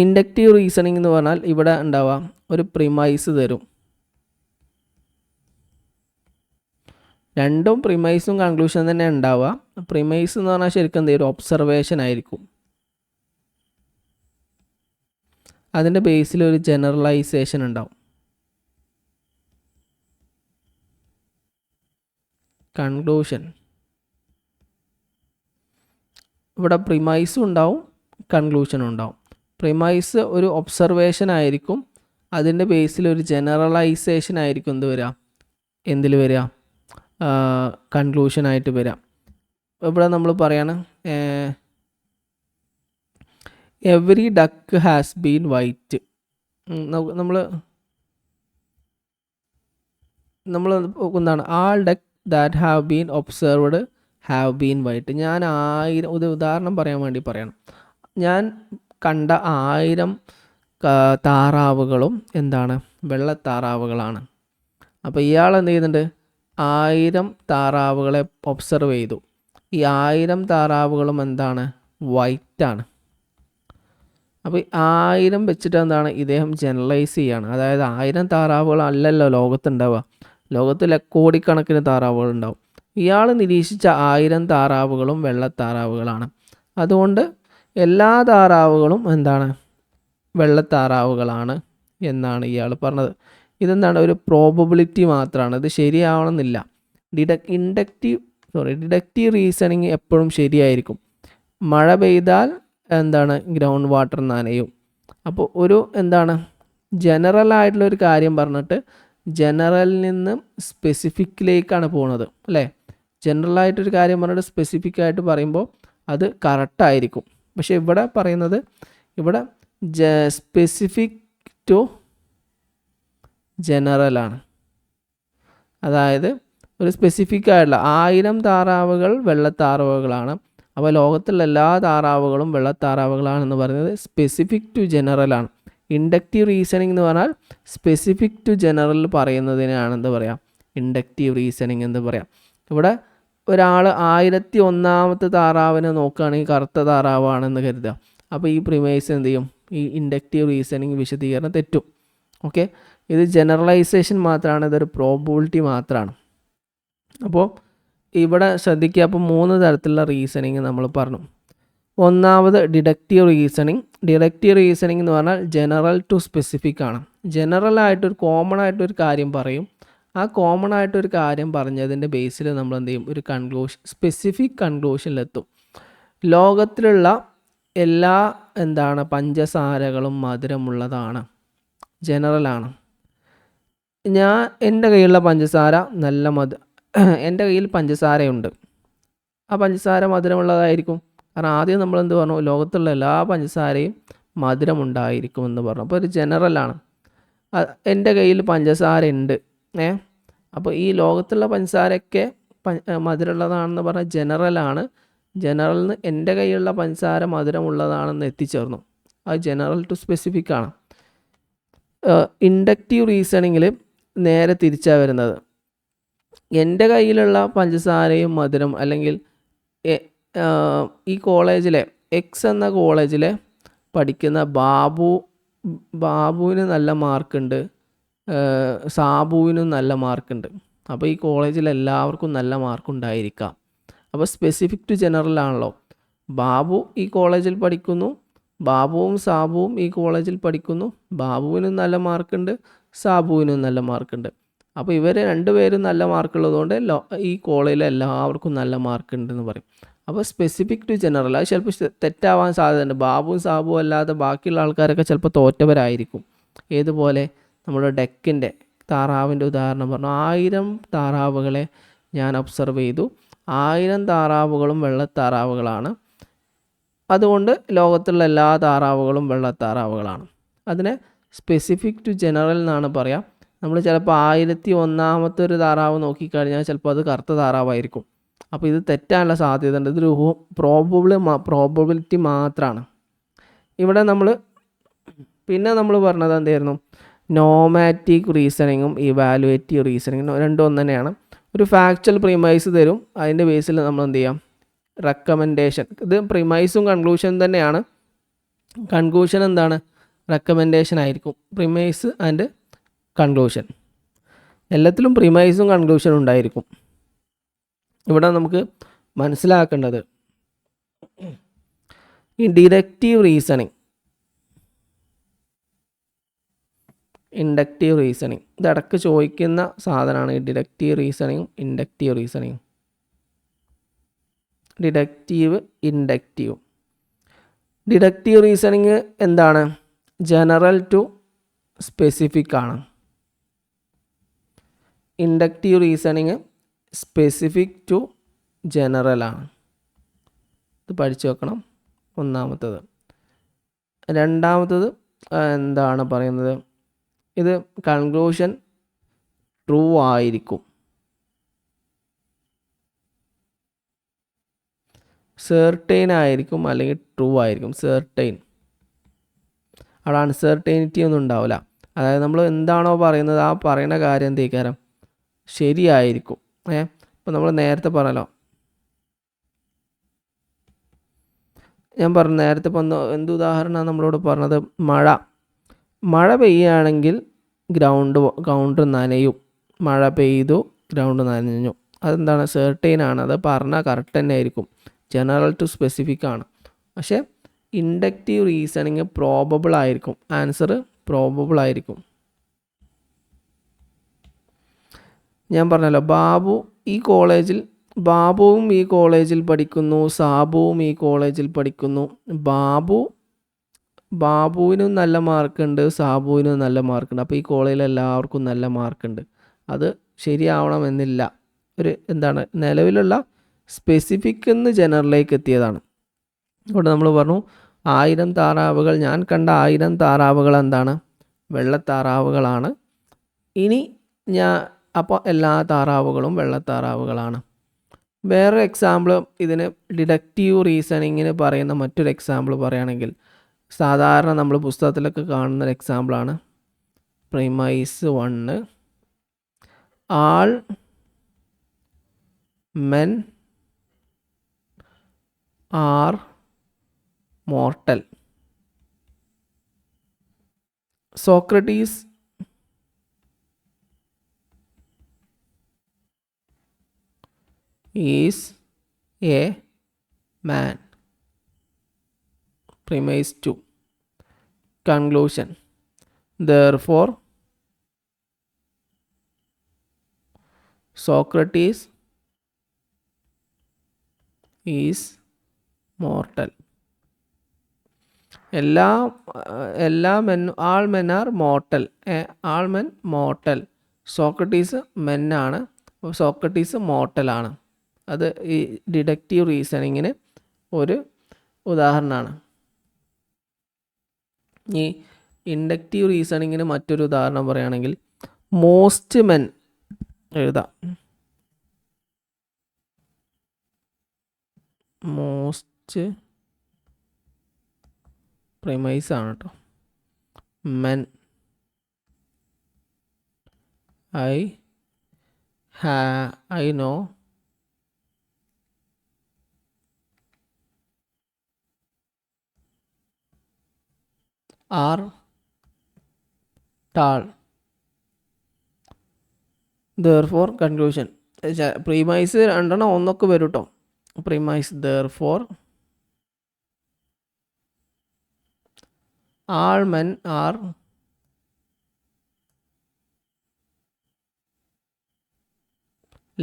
ഇൻഡക്റ്റീവ് റീസണിങ് എന്ന് പറഞ്ഞാൽ ഇവിടെ ഉണ്ടാവുക ഒരു പ്രിമൈസ് തരും. രണ്ടും പ്രിമൈസും കൺക്ലൂഷൻ തന്നെ ഉണ്ടാവുക. പ്രിമൈസ് എന്ന് പറഞ്ഞാൽ ശരിക്കും എന്ത് ഒരു ഒബ്സർവേഷൻ ആയിരിക്കും. അതിൻ്റെ ബേസിൽ ഒരു ജനറലൈസേഷൻ ഉണ്ടാവും. കൺക്ലൂഷൻ ഇവിടെ പ്രിമൈസും ഉണ്ടാവും, കൺക്ലൂഷനും ഉണ്ടാവും. പ്രിമൈസ് ഒരു ഒബ്സർവേഷൻ ആയിരിക്കും, അതിൻ്റെ ബേസിൽ ഒരു ജനറലൈസേഷൻ ആയിരിക്കും എന്തിൽ വരിക, കൺക്ലൂഷനായിട്ട് വരാം. ഇവിടെ നമ്മൾ പറയാണ് every duck has been white. നമ്മൾ എന്താണ്, all duck that have been observed have been white. ഞാൻ 1000 ഒരു ഉദാഹരണം പറയാൻ വേണ്ടി പറയണം. ഞാൻ കണ്ട 1000 താറാവുകളും എന്താണ്, വെള്ളത്താറാവുകളാണ്. അപ്പോൾ ഇയാൾ എന്ത് ചെയ്യുന്നുണ്ട്, 1000 താറാവുകളെ ഒബ്സർവ് ചെയ്തു. ഈ 1000 താറാവുകളും എന്താണ്, വൈറ്റാണ്. അപ്പോൾ 1000 വെച്ചിട്ട് എന്താണ് ഇദ്ദേഹം ജനറലൈസ് ചെയ്യുകയാണ്. അതായത് 1000 താറാവുകൾ അല്ലല്ലോ ലോകത്തുണ്ടാവുക, ലോകത്തിൽ കോടിക്കണക്കിന് താറാവുകൾ ഉണ്ടാവും. ഇയാൾ നിരീക്ഷിച്ച 1000 താറാവുകളും വെള്ളത്താറാവുകളാണ്. അതുകൊണ്ട് എല്ലാ താറാവുകളും എന്താണ്, വെള്ളത്താറാവുകളാണ് എന്നാണ് ഇയാൾ പറഞ്ഞത്. ഇതെന്താണ്, ഒരു പ്രോബബിലിറ്റി മാത്രമാണ്, ഇത് ശരിയാവണമെന്നില്ല. ഡിഡക്റ്റീവ് റീസണിങ് എപ്പോഴും ശരിയായിരിക്കും. മഴ പെയ്താൽ എന്താണ്, ഗ്രൗണ്ട് വാട്ടർ നനയും. അപ്പോൾ ഒരു എന്താണ്, ജനറൽ ആയിട്ടുള്ളൊരു കാര്യം പറഞ്ഞിട്ട് ജനറലിൽ നിന്ന് സ്പെസിഫിക്കിലേക്കാണ് പോകുന്നത് അല്ലേ. ജനറലായിട്ടൊരു കാര്യം പറഞ്ഞിട്ട് സ്പെസിഫിക് ആയിട്ട് പറയുമ്പോൾ അത് കറക്റ്റായിരിക്കും. പക്ഷേ ഇവിടെ പറയുന്നത്, ഇവിടെ സ്പെസിഫിക് ടു ജനറലാണ്. അതായത് ഒരു സ്പെസിഫിക് ആയിട്ടുള്ള 1000 താറാവുകൾ വെള്ളത്താറാവുകളാണ്. അപ്പോൾ ലോകത്തുള്ള എല്ലാ താറാവുകളും വെള്ളത്താറാവുകളാണെന്ന് പറയുന്നത് സ്പെസിഫിക് ടു ജനറലാണ്. ഇൻഡക്റ്റീവ് റീസണിങ് എന്ന് പറഞ്ഞാൽ സ്പെസിഫിക് ടു ജനറൽ പറയുന്നതിനാണ് എന്ത് പറയാം, ഇൻഡക്റ്റീവ് റീസണിങ് എന്ന് പറയാം. ഇവിടെ ഒരാൾ 1001ാമത്തെ താറാവിനെ നോക്കുകയാണെങ്കിൽ കറുത്ത താറാവാണെന്ന് കരുതുക. അപ്പോൾ ഈ പ്രിമൈസ് എന്ത് ചെയ്യും, ഈ ഇൻഡക്റ്റീവ് റീസണിങ് വിശദീകരണം തെറ്റും. ഓക്കെ, ഇത് ജനറലൈസേഷൻ മാത്രമാണ്, ഇതൊരു പ്രോബബിലിറ്റി മാത്രമാണ്. അപ്പോൾ ഇവിടെ ശ്രദ്ധിക്കുക. അപ്പോൾ 3 തരത്തിലുള്ള റീസണിങ് നമ്മൾ പറഞ്ഞു. ഒന്നാമത് ഡിഡക്റ്റീവ് റീസണിങ്. ഡിഡക്റ്റീവ് റീസണിങ് എന്ന് പറഞ്ഞാൽ ജനറൽ ടു സ്പെസിഫിക് ആണ്. ജനറൽ ആയിട്ടൊരു കോമൺ ആയിട്ടൊരു കാര്യം പറയും. ആ കോമൺ ആയിട്ടൊരു കാര്യം പറഞ്ഞതിൻ്റെ ബേസിൽ നമ്മൾ എന്ത് ചെയ്യും, ഒരു സ്പെസിഫിക് കൺക്ലൂഷനിലെത്തും. ലോകത്തിലുള്ള എല്ലാ എന്താണ് പഞ്ചസാരകളും മധുരമുള്ളതാണ്, ജനറലാണ്. എൻ്റെ കയ്യിലുള്ള പഞ്ചസാര എൻ്റെ കയ്യിൽ പഞ്ചസാരയുണ്ട്, ആ പഞ്ചസാര മധുരമുള്ളതായിരിക്കും. കാരണം ആദ്യം നമ്മൾ എന്ത് പറഞ്ഞു, ലോകത്തുള്ള എല്ലാ പഞ്ചസാരയും മധുരമുണ്ടായിരിക്കുമെന്ന് പറഞ്ഞു. അപ്പോൾ ഒരു ജനറലാണ്. എൻ്റെ കയ്യിൽ പഞ്ചസാര ഉണ്ട്, അപ്പോൾ ഈ ലോകത്തുള്ള പഞ്ചസാരയൊക്കെ മധുരമുള്ളതാണെന്ന് പറഞ്ഞാൽ ജനറലാണ്. ജനറലിൽ നിന്ന് എൻ്റെ കയ്യിലുള്ള പഞ്ചസാര മധുരമുള്ളതാണെന്ന് എത്തിച്ചേർന്നു. അത് ജനറൽ ടു സ്പെസിഫിക് ആണ്. ഇൻഡക്റ്റീവ് റീസണിങ്ങിൽ നേരെ തിരിച്ചാണ് വരുന്നത്. എൻ്റെ കയ്യിലുള്ള പഞ്ചസാരയും മധുരം, അല്ലെങ്കിൽ ഈ കോളേജിലെ എക്സ് എന്ന കോളേജിലെ പഠിക്കുന്ന ബാബുവിന് നല്ല മാർക്കുണ്ട്, സാബുവിനും നല്ല മാർക്കുണ്ട്. അപ്പോൾ ഈ കോളേജിൽ എല്ലാവർക്കും നല്ല മാർക്കുണ്ടായിരിക്കാം. അപ്പോൾ സ്പെസിഫിക് ടു ജനറൽ ആണല്ലോ. ബാബു ഈ കോളേജിൽ പഠിക്കുന്നു, ബാബുവും സാബുവും ഈ കോളേജിൽ പഠിക്കുന്നു. ബാബുവിനും നല്ല മാർക്കുണ്ട്, സാബുവിനും നല്ല മാർക്കുണ്ട്. അപ്പോൾ ഇവർ രണ്ടുപേരും നല്ല മാർക്കുള്ളതുകൊണ്ട് ഈ കോളേജിൽ എല്ലാവർക്കും നല്ല മാർക്കുണ്ടെന്ന് പറയും. അപ്പോൾ സ്പെസിഫിക് ടു ജനറൽ, അത് ചിലപ്പോൾ തെറ്റാവാൻ സാധ്യതയുണ്ട്. ബാബുവും സാബുവും അല്ലാതെ ബാക്കിയുള്ള ആൾക്കാരൊക്കെ ചിലപ്പോൾ തോറ്റവരായിരിക്കും. ഏതുപോലെ നമ്മുടെ ഡക്കിൻ്റെ താറാവിൻ്റെ ഉദാഹരണം പറഞ്ഞു. 1000 താറാവുകളെ ഞാൻ ഒബ്സർവ് ചെയ്തു. 1000 താറാവുകളും വെള്ളത്താറാവുകളാണ്. അതുകൊണ്ട് ലോകത്തുള്ള എല്ലാ താറാവുകളും വെള്ളത്താറാവുകളാണ്. അതിനെ സ്പെസിഫിക് ടു ജനറൽ എന്നാണ് പറയുക. നമ്മൾ ചിലപ്പോൾ 1001ാമത്തെ ഒരു താറാവ് നോക്കിക്കഴിഞ്ഞാൽ ചിലപ്പോൾ അത് കറുത്ത താറാവായിരിക്കും. അപ്പോൾ ഇത് തെറ്റാനുള്ള സാധ്യത ഉണ്ട്. ഇതൊരു പ്രോബബിലിറ്റി മാത്രമാണ്. ഇവിടെ പിന്നെ നമ്മൾ പറഞ്ഞത് എന്തായിരുന്നു? നോമാറ്റിക് റീസണിങ്ങും ഇവാലുവേറ്റീവ് റീസണിങ്ങും രണ്ടും ഒന്ന് തന്നെയാണ്. ഒരു ഫാക്ച്വൽ പ്രിമൈസ് തരും, അതിൻ്റെ ബേസിൽ നമ്മൾ എന്ത് ചെയ്യാം? റെക്കമെൻഡേഷൻ. ഇത് പ്രിമൈസും കൺക്ലൂഷൻ തന്നെയാണ്. കൺക്ലൂഷൻ എന്താണ്? റെക്കമെൻഡേഷൻ ആയിരിക്കും. Premise and conclusion. എല്ലാത്തിലും പ്രിമൈസും കൺക്ലൂഷനും ഉണ്ടായിരിക്കും. ഇവിടെ നമുക്ക് മനസ്സിലാക്കേണ്ടത് ഈ ഡിഡക്റ്റീവ് റീസണിങ്, ഇൻഡക്റ്റീവ് റീസണിങ്, ഇത് ഇടയ്ക്ക് ചോദിക്കുന്ന സാധനമാണ്. ഈ ഡിഡക്റ്റീവ് റീസണിങ്ങും ഇൻഡക്റ്റീവ് റീസണിങ്ങും. Deductive, inductive. ഡിഡക്റ്റീവ് റീസണിങ് എന്താണ്? ജനറൽ ടു സ്പെസിഫിക് ആണ്. Inductive reasoning specific to general ആണ്. ഇത് പഠിച്ചു വെക്കണം. ഒന്നാമത്തത്. രണ്ടാമത്തത് എന്താണ് പറയുന്നത്? ഇത് കൺക്ലൂഷൻ ട്രൂ ആയിരിക്കും. സെർട്ടൈൻ ആയിരിക്കും അല്ലെങ്കിൽ ട്രൂ ആയിരിക്കും. സെർട്ടൈൻ. അവിടെ അൺസെർട്ടൈനിറ്റി ഒന്നും ഉണ്ടാവില്ല. അതായത് നമ്മൾ എന്താണോ പറയുന്നത് ആ പറയുന്ന കാര്യം എന്തേക്കാരം ശരിയായിരിക്കും. ഇപ്പോൾ നമ്മൾ നേരത്തെ പറഞ്ഞല്ലോ, ഞാൻ പറഞ്ഞു നേരത്തെ എന്ത് ഉദാഹരണമാണ് നമ്മളോട് പറഞ്ഞത്? മഴ പെയ്യുകയാണെങ്കിൽ ഗ്രൗണ്ട് നനയും. മഴ പെയ്തു, ഗ്രൗണ്ട് നനഞ്ഞു. അതെന്താണ്? സെർട്ടൈൻ ആണ്. അത് പറഞ്ഞാൽ കറക്റ്റ് തന്നെ ആയിരിക്കും. ജനറൽ ടു സ്പെസിഫിക് ആണ്. പക്ഷേ ഇൻഡക്റ്റീവ് റീസണിങ് പ്രോബബിൾ ആയിരിക്കും. ആൻസർ പ്രോബബിൾ ആയിരിക്കും. ഞാൻ പറഞ്ഞല്ലോ, ബാബുവും ഈ കോളേജിൽ പഠിക്കുന്നു, സാബുവും ഈ കോളേജിൽ പഠിക്കുന്നു. ബാബുവിനും നല്ല മാർക്കുണ്ട്, സാബുവിനും നല്ല മാർക്കുണ്ട്. അപ്പോൾ ഈ കോളേജിൽ എല്ലാവർക്കും നല്ല മാർക്കുണ്ട്. അത് ശരിയാവണമെന്നില്ല. എന്താണ് നിലവിലുള്ള സ്പെസിഫിക് എന്ന് ജനറലിലേക്ക് എത്തിയതാണ്. ഇവിടെ നമ്മൾ പറഞ്ഞു 1000 താറാവുകൾ, ഞാൻ കണ്ട 1000 താറാവുകൾ എന്താണ്? വെള്ളത്താറാവുകളാണ്. ഇനി അപ്പോൾ എല്ലാ താറാവുകളും വെള്ളത്താറാവുകളാണ്. വേറൊരു എക്സാമ്പിൾ, ഇതിന് ഡിഡക്റ്റീവ് റീസണിങ്ങിന് പറയുന്ന മറ്റൊരു എക്സാമ്പിൾ പറയുകയാണെങ്കിൽ, സാധാരണ നമ്മൾ പുസ്തകത്തിലൊക്കെ കാണുന്നൊരു എക്സാമ്പിളാണ് premise 1. All men are mortal. Socrates is a man. Premise 2. Conclusion. Therefore, Socrates is mortal. All men are mortal. All men mortal. Socrates men ആണ്. സോക്രട്ടീസ് മോർട്ടൽ ആണ്. അത് ഈ ഡിഡക്റ്റീവ് റീസണിങ്ങിന് ഒരു ഉദാഹരണമാണ്. ഈ ഇൻഡക്റ്റീവ് റീസണിങ്ങിന് മറ്റൊരു ഉദാഹരണം പറയുകയാണെങ്കിൽ, മോസ്റ്റ് മെൻ എഴുതാം. മോസ്റ്റ് പ്രിമൈസ് ആണ് കേട്ടോ. Men I know are tall. Therefore, conclusion. Premise രണ്ടെണ്ണം ഒന്നൊക്കെ വരും കേട്ടോ. Premise, therefore, all men are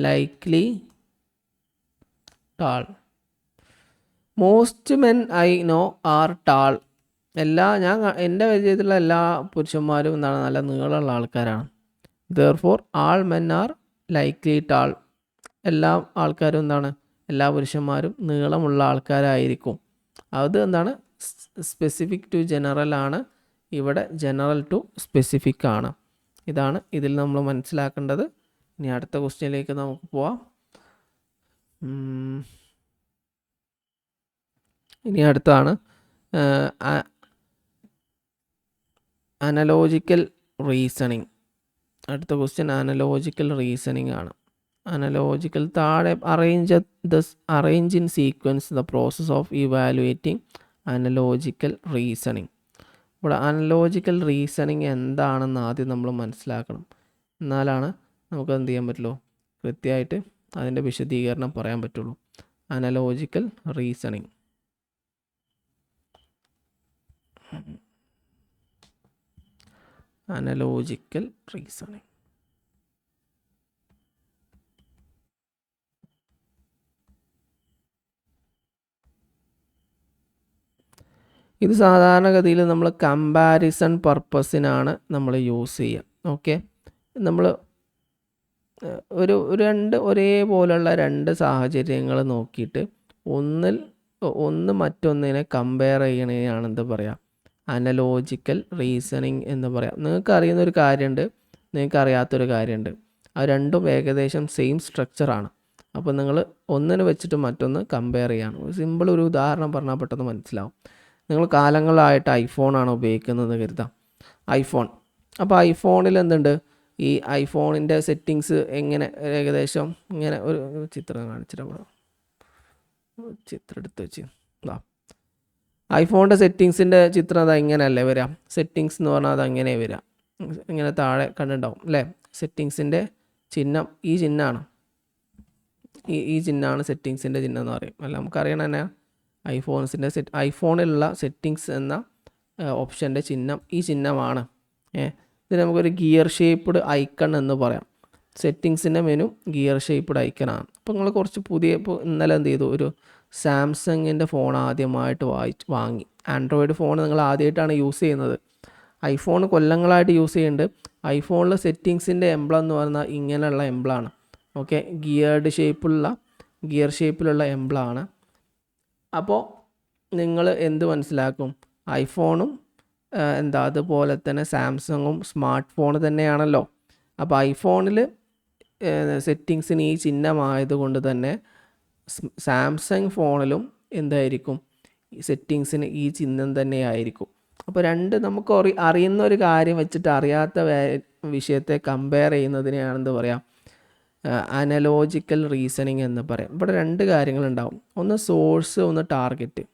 likely tall. Most men I know are tall. എൻ്റെ പരിചയത്തിലുള്ള എല്ലാ പുരുഷന്മാരും എന്താണ് നല്ല നീളമുള്ള ആൾക്കാരാണ്. Therefore, all men are likely tall. എല്ലാ ആൾക്കാരും എന്താണ്, എല്ലാ പുരുഷന്മാരും നീളമുള്ള ആൾക്കാരായിരിക്കും. അത് എന്താണ്, സ്പെസിഫിക് ടു ജനറൽ ആണ്. ഇവിടെ ജനറൽ ടു സ്പെസിഫിക് ആണ്. ഇതാണ് ഇതിൽ നമ്മൾ മനസ്സിലാക്കേണ്ടത്. ഇനി അടുത്ത ക്വസ്റ്റ്യനിലേക്ക് നമുക്ക് പോവാം. ഇനി അടുത്താണ് അനലോജിക്കൽ റീസണിങ്. അടുത്ത ക്വസ്റ്റ്യൻ അനലോജിക്കൽ റീസണിങ് ആണ്. അനലോജിക്കൽ താഴെ arrange in sequence the process of evaluating analogical reasoning. ഇവിടെ അനലോജിക്കൽ റീസണിങ് എന്താണെന്ന് ആദ്യം നമ്മൾ മനസ്സിലാക്കണം. എന്നാലാണ് നമുക്ക് എന്ത് ചെയ്യാൻ പറ്റുള്ളൂ, കൃത്യമായിട്ട് അതിൻ്റെ വിശദീകരണം പറയാൻ പറ്റുള്ളൂ. അനലോജിക്കൽ റീസണിങ്. അനലോജിക്കൽ റീസണിങ് ഇത് സാധാരണഗതിയിൽ നമ്മൾ കമ്പാരിസൺ പർപ്പസിനാണ് നമ്മൾ യൂസ് ചെയ്യുക. ഓക്കെ, നമ്മൾ രണ്ട് ഒരേപോലുള്ള രണ്ട് സാഹചര്യങ്ങൾ നോക്കിയിട്ട് ഒന്ന് മറ്റൊന്നിനെ കമ്പയർ ചെയ്യണതാണ് എന്താ പറയുക, അനലോജിക്കൽ റീസണിങ് എന്ന് പറയാം. നിങ്ങൾക്ക് അറിയുന്നൊരു കാര്യമുണ്ട്, നിങ്ങൾക്ക് അറിയാത്തൊരു കാര്യമുണ്ട്. ആ രണ്ടും ഏകദേശം സെയിം സ്ട്രക്ചറാണ്. അപ്പോൾ നിങ്ങൾ ഒന്നിനെ വെച്ചിട്ട് മറ്റൊന്ന് കമ്പയർ ചെയ്യാണ്. സിമ്പിൾ ഒരു ഉദാഹരണം പറഞ്ഞാൽ പെട്ടെന്ന് മനസ്സിലാവും. നിങ്ങൾ കാലങ്ങളായിട്ട് ഐഫോണാണ് ഉപയോഗിക്കുന്നത് കരുതാം. ഐഫോൺ. അപ്പോൾ ഐഫോണിൽ എന്തുണ്ട്, ഈ ഐഫോണിൻ്റെ സെറ്റിങ്സ് എങ്ങനെ ഏകദേശം ഇങ്ങനെ ഒരു ചിത്രം കാണിച്ചിട്ട് ചിത്രം എടുത്ത് വെച്ച് ഐഫോണിൻ്റെ സെറ്റിങ്സിൻ്റെ ചിത്രം അത് ഇങ്ങനെയല്ലേ വരാം. സെറ്റിങ്സ് എന്ന് പറഞ്ഞാൽ അത് അങ്ങനെ വരാം. ഇങ്ങനെ താഴെ കണ്ടിട്ടുണ്ടാവും അല്ലേ. സെറ്റിങ്സിൻ്റെ ചിഹ്നം ഈ ചിഹ്നമാണ്, ഈ ചിഹ്നമാണ് സെറ്റിങ്സിൻ്റെ ചിഹ്നം എന്ന് പറയും. അല്ല, നമുക്കറിയണം തന്നെ ഐഫോണിലുള്ള സെറ്റിങ്സ് എന്ന ഓപ്ഷൻ്റെ ചിഹ്നം ഈ ചിഹ്നമാണ്. ഇത് നമുക്കൊരു ഗിയർ ഷേപ്പ്ഡ് ഐക്കൺ എന്ന് പറയാം. സെറ്റിങ്സിൻ്റെ മെനു ഗിയർ ഷേപ്പ്ഡ് ഐക്കണാണ്. അപ്പോൾ നിങ്ങൾ കുറച്ച് ഇപ്പോൾ ഇന്നലെ എന്ത് ചെയ്തു, ഒരു സാംസങ്ങിൻ്റെ ഫോൺ ആദ്യമായിട്ട് വാങ്ങി. ആൻഡ്രോയിഡ് ഫോൺ നിങ്ങൾ ആദ്യമായിട്ടാണ് യൂസ് ചെയ്യുന്നത്. ഐഫോൺ കൊല്ലങ്ങളായിട്ട് യൂസ് ചെയ്യുന്നുണ്ട്. ഐഫോണിലെ സെറ്റിങ്സിൻ്റെ എംബ്ലം എന്ന് പറഞ്ഞാൽ ഇങ്ങനെയുള്ള എംബ്ലമാണ്. ഓക്കെ, ഗിയർ ഷേപ്പിലുള്ള എംബ്ലമാണ്. അപ്പോൾ നിങ്ങൾ എന്ത് മനസ്സിലാക്കും, ഐഫോണും അതുപോലെ തന്നെ സാംസങ്ങും സ്മാർട്ട് ഫോൺ തന്നെയാണല്ലോ. അപ്പോൾ ഐഫോണിൽ സെറ്റിങ്സിന് ഈ ചിഹ്നമായതുകൊണ്ട് തന്നെ സാംസങ് ഫോണിലും എന്തായിരിക്കും, സെറ്റിങ്സിന് ഈ ചിഹ്നം തന്നെയായിരിക്കും. അപ്പോൾ നമുക്ക് അറിയുന്ന ഒരു കാര്യം വെച്ചിട്ട് അറിയാത്ത വിഷയത്തെ കമ്പയർ ചെയ്യുന്നതിനെയാണ് എന്ത് പറയാം, അനലോജിക്കൽ റീസണിങ് എന്ന് പറയാം. ഇവിടെ രണ്ട് കാര്യങ്ങളുണ്ടാവും, ഒന്ന് സോഴ്സ്, ഒന്ന് ടാർഗറ്റ്.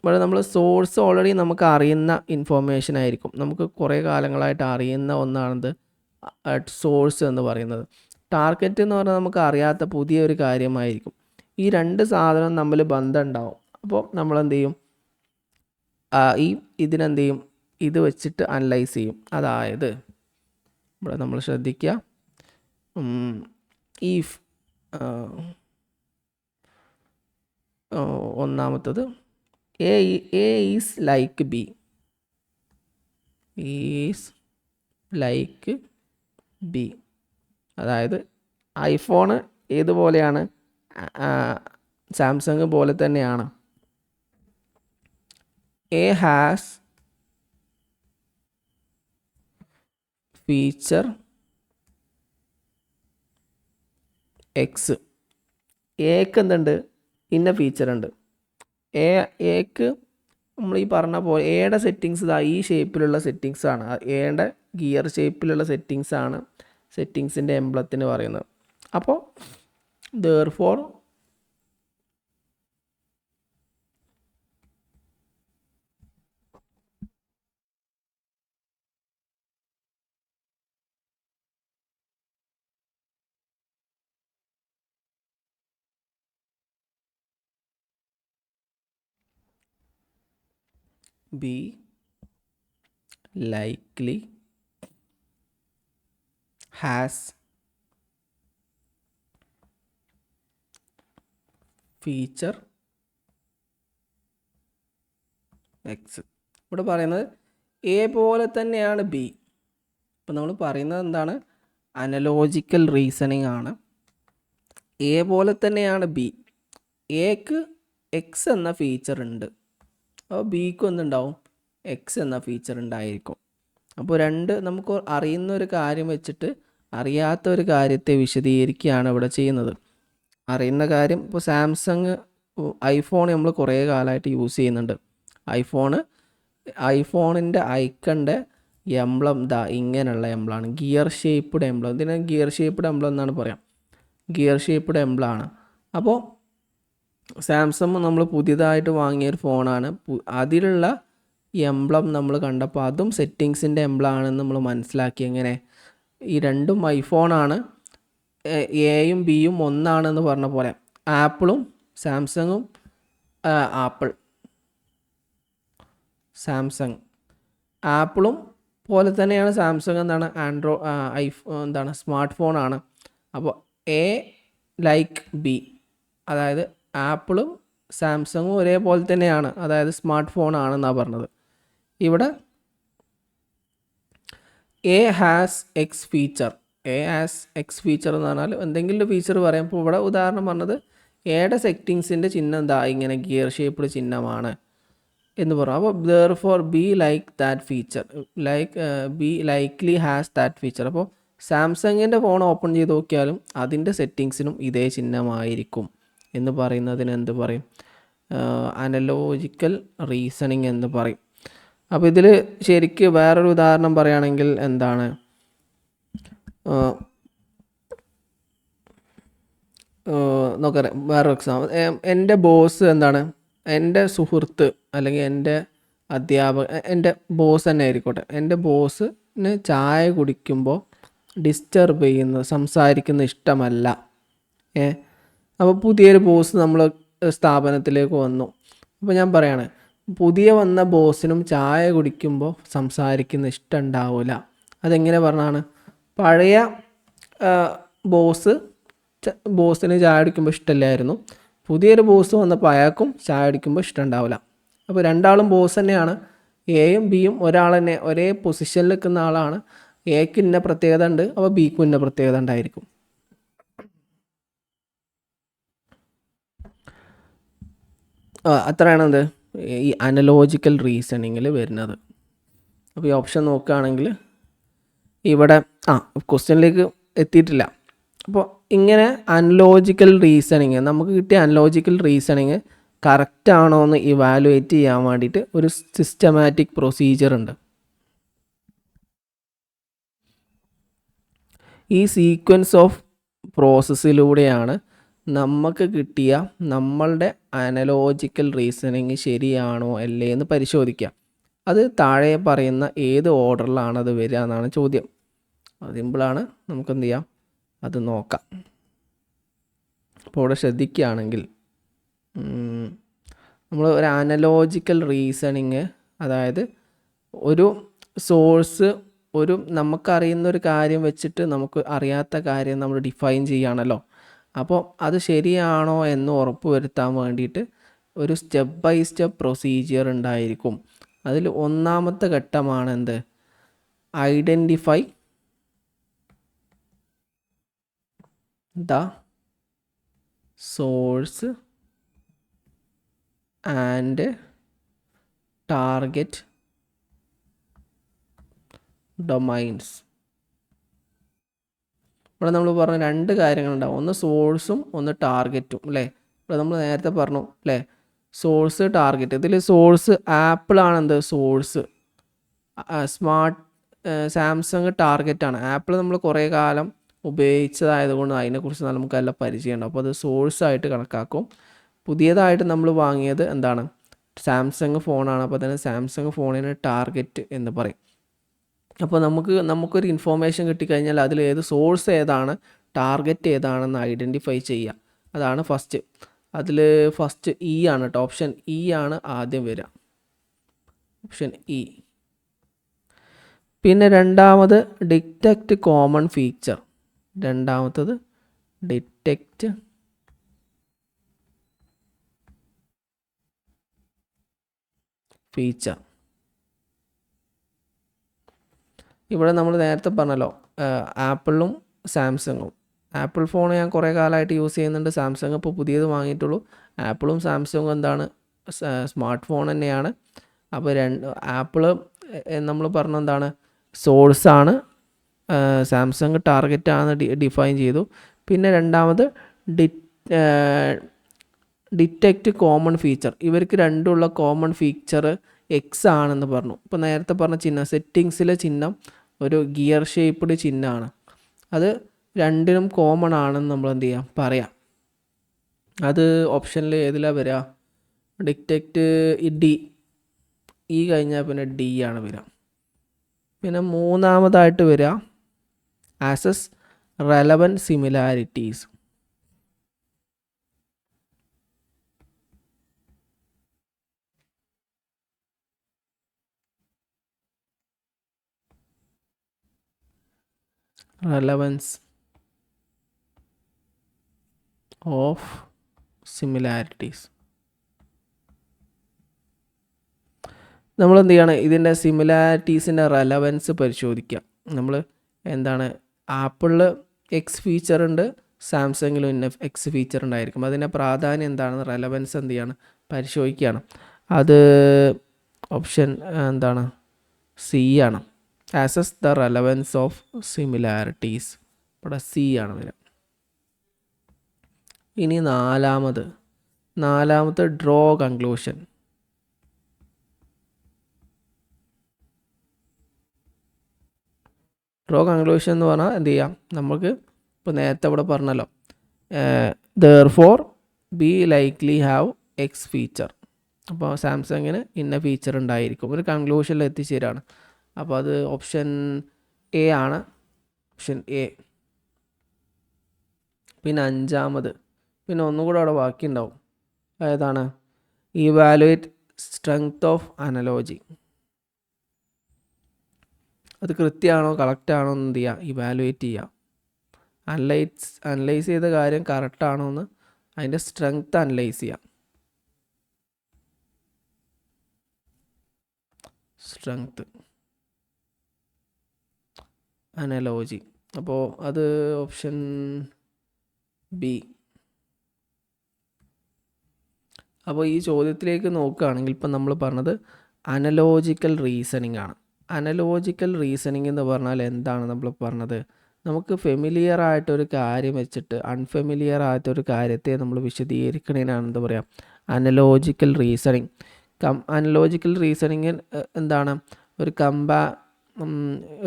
ഇവിടെ നമ്മൾ സോഴ്സ് ഓൾറെഡി നമുക്ക് അറിയുന്ന ഇൻഫോർമേഷൻ ആയിരിക്കും. നമുക്ക് കുറേ കാലങ്ങളായിട്ട് അറിയുന്ന ഒന്നാണിത് സോഴ്സ് എന്ന് പറയുന്നത്. ടാർഗറ്റ് എന്ന് പറഞ്ഞാൽ നമുക്ക് അറിയാത്ത പുതിയൊരു കാര്യമായിരിക്കും. ഈ രണ്ട് സാധനം തമ്മിൽ ബന്ധം ഉണ്ടാവും. അപ്പോൾ നമ്മൾ എന്ത് ചെയ്യും, ഇതിനെന്ത് ചെയ്യും, ഇത് വെച്ചിട്ട് അനലൈസ് ചെയ്യും. അതായത് ഇവിടെ നമ്മൾ ശ്രദ്ധിക്കുക, ഒന്നാമത്തത് A is like B. അതായത് ഐഫോണ് ഏതുപോലെയാണ്, സാംസങ് പോലെ തന്നെയാണ്. A has feature X. എക്ക് എന്തുണ്ട്, ഇന്ന ഫീച്ചർ ഉണ്ട്. എക്ക് നമ്മൾ ഈ പറഞ്ഞ പോലെ എയുടെ സെറ്റിങ്സ് ഈ ഷേപ്പിലുള്ള സെറ്റിങ്സ് ആണ്. എയുടെ ഗിയർ ഷേപ്പിലുള്ള സെറ്റിങ്സ് ആണ് സെറ്റിങ്സിൻ്റെ എംബ്ലത്തിന് പറയുന്നത്. അപ്പോൾ therefore B likely has feature X. ഇവിടെ പറയുന്നത് എ പോലെ തന്നെയാണ് ബി. അപ്പോൾ നമ്മൾ പറയുന്നത് എന്താണ്, അനലോജിക്കൽ റീസണിങ് ആണ്. എ പോലെ തന്നെയാണ് ബി. എക്ക് എക്സ് എന്ന ഫീച്ചർ ഉണ്ട്. അപ്പോൾ ബിക്കും എന്തുണ്ടാവും, എക്സ് എന്ന ഫീച്ചർ ഉണ്ടായിരിക്കും. അപ്പോൾ നമുക്ക് അറിയുന്ന ഒരു കാര്യം വെച്ചിട്ട് അറിയാത്ത ഒരു കാര്യത്തെ വിശദീകരിക്കുകയാണ് ഇവിടെ ചെയ്യുന്നത്. അറിയുന്ന കാര്യം ഇപ്പോൾ സാംസങ് ഐഫോൺ നമ്മൾ കുറേ കാലമായിട്ട് യൂസ് ചെയ്യുന്നുണ്ട്. ഐഫോണിൻ്റെ ഐക്കണിൻ്റെ എംബ്ലം ഇങ്ങനെയുള്ള എംബ്ലമാണ്, ഗിയർ ഷേപ്പ്ഡ് എംബ്ലം. ഇതിനെ ഗിയർ ഷേപ്പ്ഡ് എംബ്ലം എന്നാണ് പറയാം. ഗിയർ ഷേപ്പ്ഡ് എംബ്ലമാണ്. അപ്പോൾ സാംസങ് നമ്മൾ പുതിയതായിട്ട് വാങ്ങിയൊരു ഫോണാണ്. അതിലുള്ള എംബ്ലം നമ്മൾ കണ്ടപ്പോൾ അതും സെറ്റിങ്സിൻ്റെ എംബ്ലമാണെന്ന് നമ്മൾ മനസ്സിലാക്കി. എങ്ങനെ, ഈ രണ്ടും ഐഫോണാണ്, എയും ബിയും ഒന്നാണെന്ന് പറഞ്ഞ പോലെ ആപ്പിളും സാംസങ്ങും ആപ്പിളും പോലെ തന്നെയാണ് സാംസങ് എന്താണ് സ്മാർട്ട് ഫോണാണ്. അപ്പോൾ എ ലൈക്ക് ബി, അതായത് ആപ്പിളും സാംസങ്ങും ഒരേപോലെ തന്നെയാണ്, അതായത് സ്മാർട്ട് ഫോണാണെന്നാണ് പറഞ്ഞത്. ഇവിടെ എ ഹാസ് എക്സ് ഫീച്ചർ എന്ന് പറഞ്ഞാൽ എന്തെങ്കിലും ഒരു ഫീച്ചർ പറയാം. ഇപ്പോൾ ഇവിടെ ഉദാഹരണം പറഞ്ഞത് എയുടെ സെറ്റിങ്സിൻ്റെ ചിഹ്നം ഇങ്ങനെ ഗിയർ ഷേപ്പ്ഡ് ചിഹ്നമാണ് എന്ന് പറഞ്ഞു. അപ്പോൾ therefore be like that feature, B likely has that feature. അപ്പോൾ സാംസങ്ങിൻ്റെ ഫോൺ ഓപ്പൺ ചെയ്ത് നോക്കിയാലും അതിൻ്റെ സെറ്റിങ്സിനും ഇതേ ചിഹ്നമായിരിക്കും എന്ന് പറയുന്നതിന് എന്ത് പറയും, അനലോജിക്കൽ റീസണിങ് എന്ന് പറയും. അപ്പോൾ ഇതിൽ ശരിക്ക് വേറൊരു ഉദാഹരണം പറയുകയാണെങ്കിൽ എന്താണ്, നോക്കാം വേറൊരു എക്സാമ്പിൾ. എൻ്റെ ബോസ് എന്താണ്, എൻ്റെ സുഹൃത്ത് അല്ലെങ്കിൽ എൻ്റെ അധ്യാപകൻ, എൻ്റെ ബോസ് തന്നെ ആയിരിക്കട്ടെ, എൻ്റെ ബോസിന് ചായ കുടിക്കുമ്പോൾ ഡിസ്റ്റർബ് ചെയ്യുന്നത്, സംസാരിക്കുന്ന ഇഷ്ടമല്ല. അപ്പോൾ പുതിയൊരു ബോസ് നമ്മൾ സ്ഥാപനത്തിലേക്ക് വന്നു. അപ്പോൾ ഞാൻ പറയാണ്, പുതിയ വന്ന ബോസിനും ചായ കുടിക്കുമ്പോൾ സംസാരിക്കുന്ന ഇഷ്ടം ഉണ്ടാവില്ല. അതെങ്ങനെ പറഞ്ഞാണ്, പഴയ ബോസിന് ചായ കുടിക്കുമ്പോൾ ഇഷ്ടമില്ലായിരുന്നു, പുതിയൊരു ബോസ് വന്നപ്പോൾ അയാൾക്കും ചായ കുടിക്കുമ്പോൾ ഇഷ്ടം ഉണ്ടാവില്ല. അപ്പോൾ രണ്ടാളും ബോസ് തന്നെയാണ്, എയും ബിയും ഒരാൾ തന്നെ, ഒരേ പൊസിഷനിൽ നിൽക്കുന്ന ആളാണ്. എക്ക് ഇന്ന പ്രത്യേകത ഉണ്ട്, അപ്പോൾ ബിക്കും ഇന്ന പ്രത്യേകത ഉണ്ടായിരിക്കും. അത്രയാണെന്ത് ഈ അനലോജിക്കൽ റീസണിങ്ങിൽ വരുന്നത്. അപ്പോൾ ഈ ഓപ്ഷൻ നോക്കുകയാണെങ്കിൽ ഇവിടെ ക്വസ്റ്റ്യനിലേക്ക് എത്തിയിട്ടില്ല. അപ്പോൾ ഇങ്ങനെ അനലോജിക്കൽ റീസണിങ്, നമുക്ക് കിട്ടിയ അനലോജിക്കൽ റീസണിങ് കറക്റ്റ് ആണോ എന്ന് ഇവാലുവേറ്റ് ചെയ്യാൻ വേണ്ടിയിട്ട് ഒരു സിസ്റ്റമാറ്റിക് പ്രൊസീജിയർ ഉണ്ട്. ഈ സീക്വൻസ് ഓഫ് പ്രോസസ്സിലൂടെയാണ് നമുക്ക് കിട്ടിയ നമ്മളുടെ അനലോജിക്കൽ റീസണിങ് ശരിയാണോ അല്ലേ എന്ന് പരിശോധിക്കുക. അത് താഴെ പറയുന്ന ഏത് ഓർഡറിലാണ് അത് വരിക എന്നാണ് ചോദ്യം. അത് സിമ്പിളാണ്, നമുക്ക് എന്ത് ചെയ്യാം, അത് നോക്കാം. അപ്പോൾ ഇവിടെ ശ്രദ്ധിക്കുകയാണെങ്കിൽ നമ്മൾ ഒരു അനലോജിക്കൽ റീസണിങ്, അതായത് ഒരു സോഴ്സ്, നമുക്കറിയുന്ന ഒരു കാര്യം വെച്ചിട്ട് നമുക്ക് അറിയാത്ത കാര്യം നമ്മൾ ഡിഫൈൻ ചെയ്യുകയാണല്ലോ. അപ്പോൾ അത് ശരിയാണോ എന്ന് ഉറപ്പ് വരുത്താൻ വേണ്ടിയിട്ട് ഒരു സ്റ്റെപ്പ് ബൈ സ്റ്റെപ്പ് പ്രൊസീജിയർ ഉണ്ടായിരിക്കും. അതിൽ ഒന്നാമത്തെ ഘട്ടമാണ് എന്ത്, identify the source and target domains. ഇവിടെ നമ്മൾ പറഞ്ഞ രണ്ട് കാര്യങ്ങളുണ്ടാവും, ഒന്ന് സോഴ്സും ഒന്ന് ടാർഗറ്റും അല്ലേ. ഇവിടെ നമ്മൾ നേരത്തെ പറഞ്ഞു അല്ലേ, സോഴ്സ് ടാർഗറ്റ്. ഇതിൽ സോഴ്സ് ആപ്പിളാണ്, എന്ത് സോഴ്സ്, സാംസങ് ടാർഗറ്റാണ്. ആപ്പിൾ നമ്മൾ കുറേ കാലം ഉപയോഗിച്ചതായതുകൊണ്ട് അതിനെക്കുറിച്ച് നമുക്ക് നല്ല പരിചയമുണ്ട്. അപ്പോൾ അത് സോഴ്സായിട്ട് കണക്കാക്കും. പുതിയതായിട്ട് നമ്മൾ വാങ്ങിയത് എന്താണ്, സാംസങ് ഫോണാണ്. അപ്പോൾ തന്നെ സാംസങ് ഫോണിന് ടാർഗറ്റ് എന്ന് പറയും. അപ്പോൾ നമുക്കൊരു ഇൻഫോർമേഷൻ കിട്ടിക്കഴിഞ്ഞാൽ അതിൽ ഏത് സോഴ്സ് ഏതാണ്, ടാർഗറ്റ് ഏതാണെന്ന് ഐഡൻറ്റിഫൈ ചെയ്യുക. അതാണ് ഫസ്റ്റ്. അതിൽ ഫസ്റ്റ് ഇ ആണ് കേട്ടോ, ഓപ്ഷൻ ഇ ആണ് ആദ്യം വരിക, ഓപ്ഷൻ ഇ. പിന്നെ രണ്ടാമത് ഡിറ്റക്റ്റ് കോമൺ ഫീച്ചർ. രണ്ടാമത്തത് ഡിറ്റക്റ്റ് ഫീച്ചർ. ഇവിടെ നമ്മൾ നേരത്തെ പറഞ്ഞല്ലോ, ആപ്പിളും സാംസങ്ങും. ആപ്പിൾ ഫോൺ ഞാൻ കുറേ കാലമായിട്ട് യൂസ് ചെയ്യുന്നുണ്ട്. സാംസങ് ഇപ്പോൾ പുതിയത് വാങ്ങിയിട്ടുള്ളൂ. ആപ്പിളും സാംസങ്ങും എന്താണ് സ്മാർട്ട് ഫോൺ തന്നെയാണ്. അപ്പോൾ ആപ്പിള് നമ്മൾ പറഞ്ഞ എന്താണ് സോഴ്സാണ്, സാംസങ് ടാർഗറ്റാണ് ഡിഫൈൻ ചെയ്തു. പിന്നെ രണ്ടാമത് ഡിറ്റക്റ്റ് കോമൺ ഫീച്ചർ. ഇവർക്ക് രണ്ടുള്ള കോമൺ ഫീച്ചർ എക്സ് ആണെന്ന് പറഞ്ഞു. ഇപ്പോൾ നേരത്തെ പറഞ്ഞ ചിഹ്നം സെറ്റിങ്സിലെ ചിഹ്നം ഒരു ഗിയർ ഷേപ്പ്ഡ് ചിഹ്നമാണ്. അത് രണ്ടിനും കോമൺ ആണെന്ന് നമ്മൾ എന്ത് ചെയ്യാം പറയാം. അത് ഓപ്ഷനിൽ ഏതിലാണ് വരിക? ഡിറ്റക്റ്റ് ഡി, ഇ കഴിഞ്ഞാൽ പിന്നെ ഡി ആണ് വരിക. പിന്നെ മൂന്നാമതായിട്ട് വരിക assess relevant similarities. Relevance of similarities. നമ്മൾ എന്ത് ചെയ്യണം? ഇതിൻ്റെ സിമിലാരിറ്റീസിൻ്റെ റെലവൻസ് പരിശോധിക്കാം. നമ്മൾ എന്താണ് ആപ്പിളിൽ എക്സ് ഫീച്ചർ ഉണ്ട്, സാംസങ്ങിലും ഇന്ന എക്സ് ഫീച്ചർ ഉണ്ടായിരിക്കും. അതിൻ്റെ പ്രാധാന്യം എന്താണെന്ന് റെലവൻസ് എന്ത് ചെയ്യാണ് പരിശോധിക്കുകയാണ്. അത് ഓപ്ഷൻ എന്താണ് സി ആണ്. Assess the relevance of similarities. ഇവിടെ സി ആണ് വരിക. ഇനി നാലാമത്തെ ഡ്രോ കൺക്ലൂഷൻ. ഡ്രോ കൺക്ലൂഷൻ എന്ന് പറഞ്ഞാൽ എന്ത് ചെയ്യാം? നമുക്ക് ഇപ്പോൾ നേരത്തെ ഇവിടെ പറഞ്ഞല്ലോ, therefore B likely have X feature. അപ്പോൾ സാംസങ്ങിന് ഇന്ന ഫീച്ചർ ഉണ്ടായിരിക്കും, ഒരു കൺക്ലൂഷനിൽ എത്തിച്ചേരാണ്. അപ്പോൾ അത് ഓപ്ഷൻ എ ആണ്, ഓപ്ഷൻ എ. പിന്നെ അഞ്ചാമത്, പിന്നെ ഒന്നുകൂടെ അവിടെ ബാക്കി ഉണ്ടാവും. ഏതാണ്? Evaluate strength of analogy. അത് കൃത്യമാണോ കറക്റ്റാണോ എന്ന് എന്ത് ചെയ്യുക? ഇവാലുവേറ്റ് ചെയ്യുക. അനലൈസ് ചെയ്ത കാര്യം കറക്റ്റാണോ എന്ന് അതിൻ്റെ സ്ട്രെങ്ത് അനലൈസ് ചെയ്യാം. Strength analogy. അപ്പോൾ അത് ഓപ്ഷൻ ബി. അപ്പോൾ ഈ ചോദ്യത്തിലേക്ക് നോക്കുകയാണെങ്കിൽ ഇപ്പം നമ്മൾ പറഞ്ഞത് അനലോജിക്കൽ റീസണിങ് ആണ്. അനലോജിക്കൽ റീസണിങ് എന്ന് പറഞ്ഞാൽ എന്താണ് നമ്മൾ പറഞ്ഞത്? നമുക്ക് ഫെമിലിയർ ആയിട്ടൊരു കാര്യം വെച്ചിട്ട് അൺഫെമിലിയർ ആയിട്ടൊരു കാര്യത്തെ നമ്മൾ വിശദീകരിക്കണതിനാണ് എന്താ പറയുക? അനലോജിക്കൽ റീസണിങ്. അനലോജിക്കൽ റീസണിങ് എന്താണ്?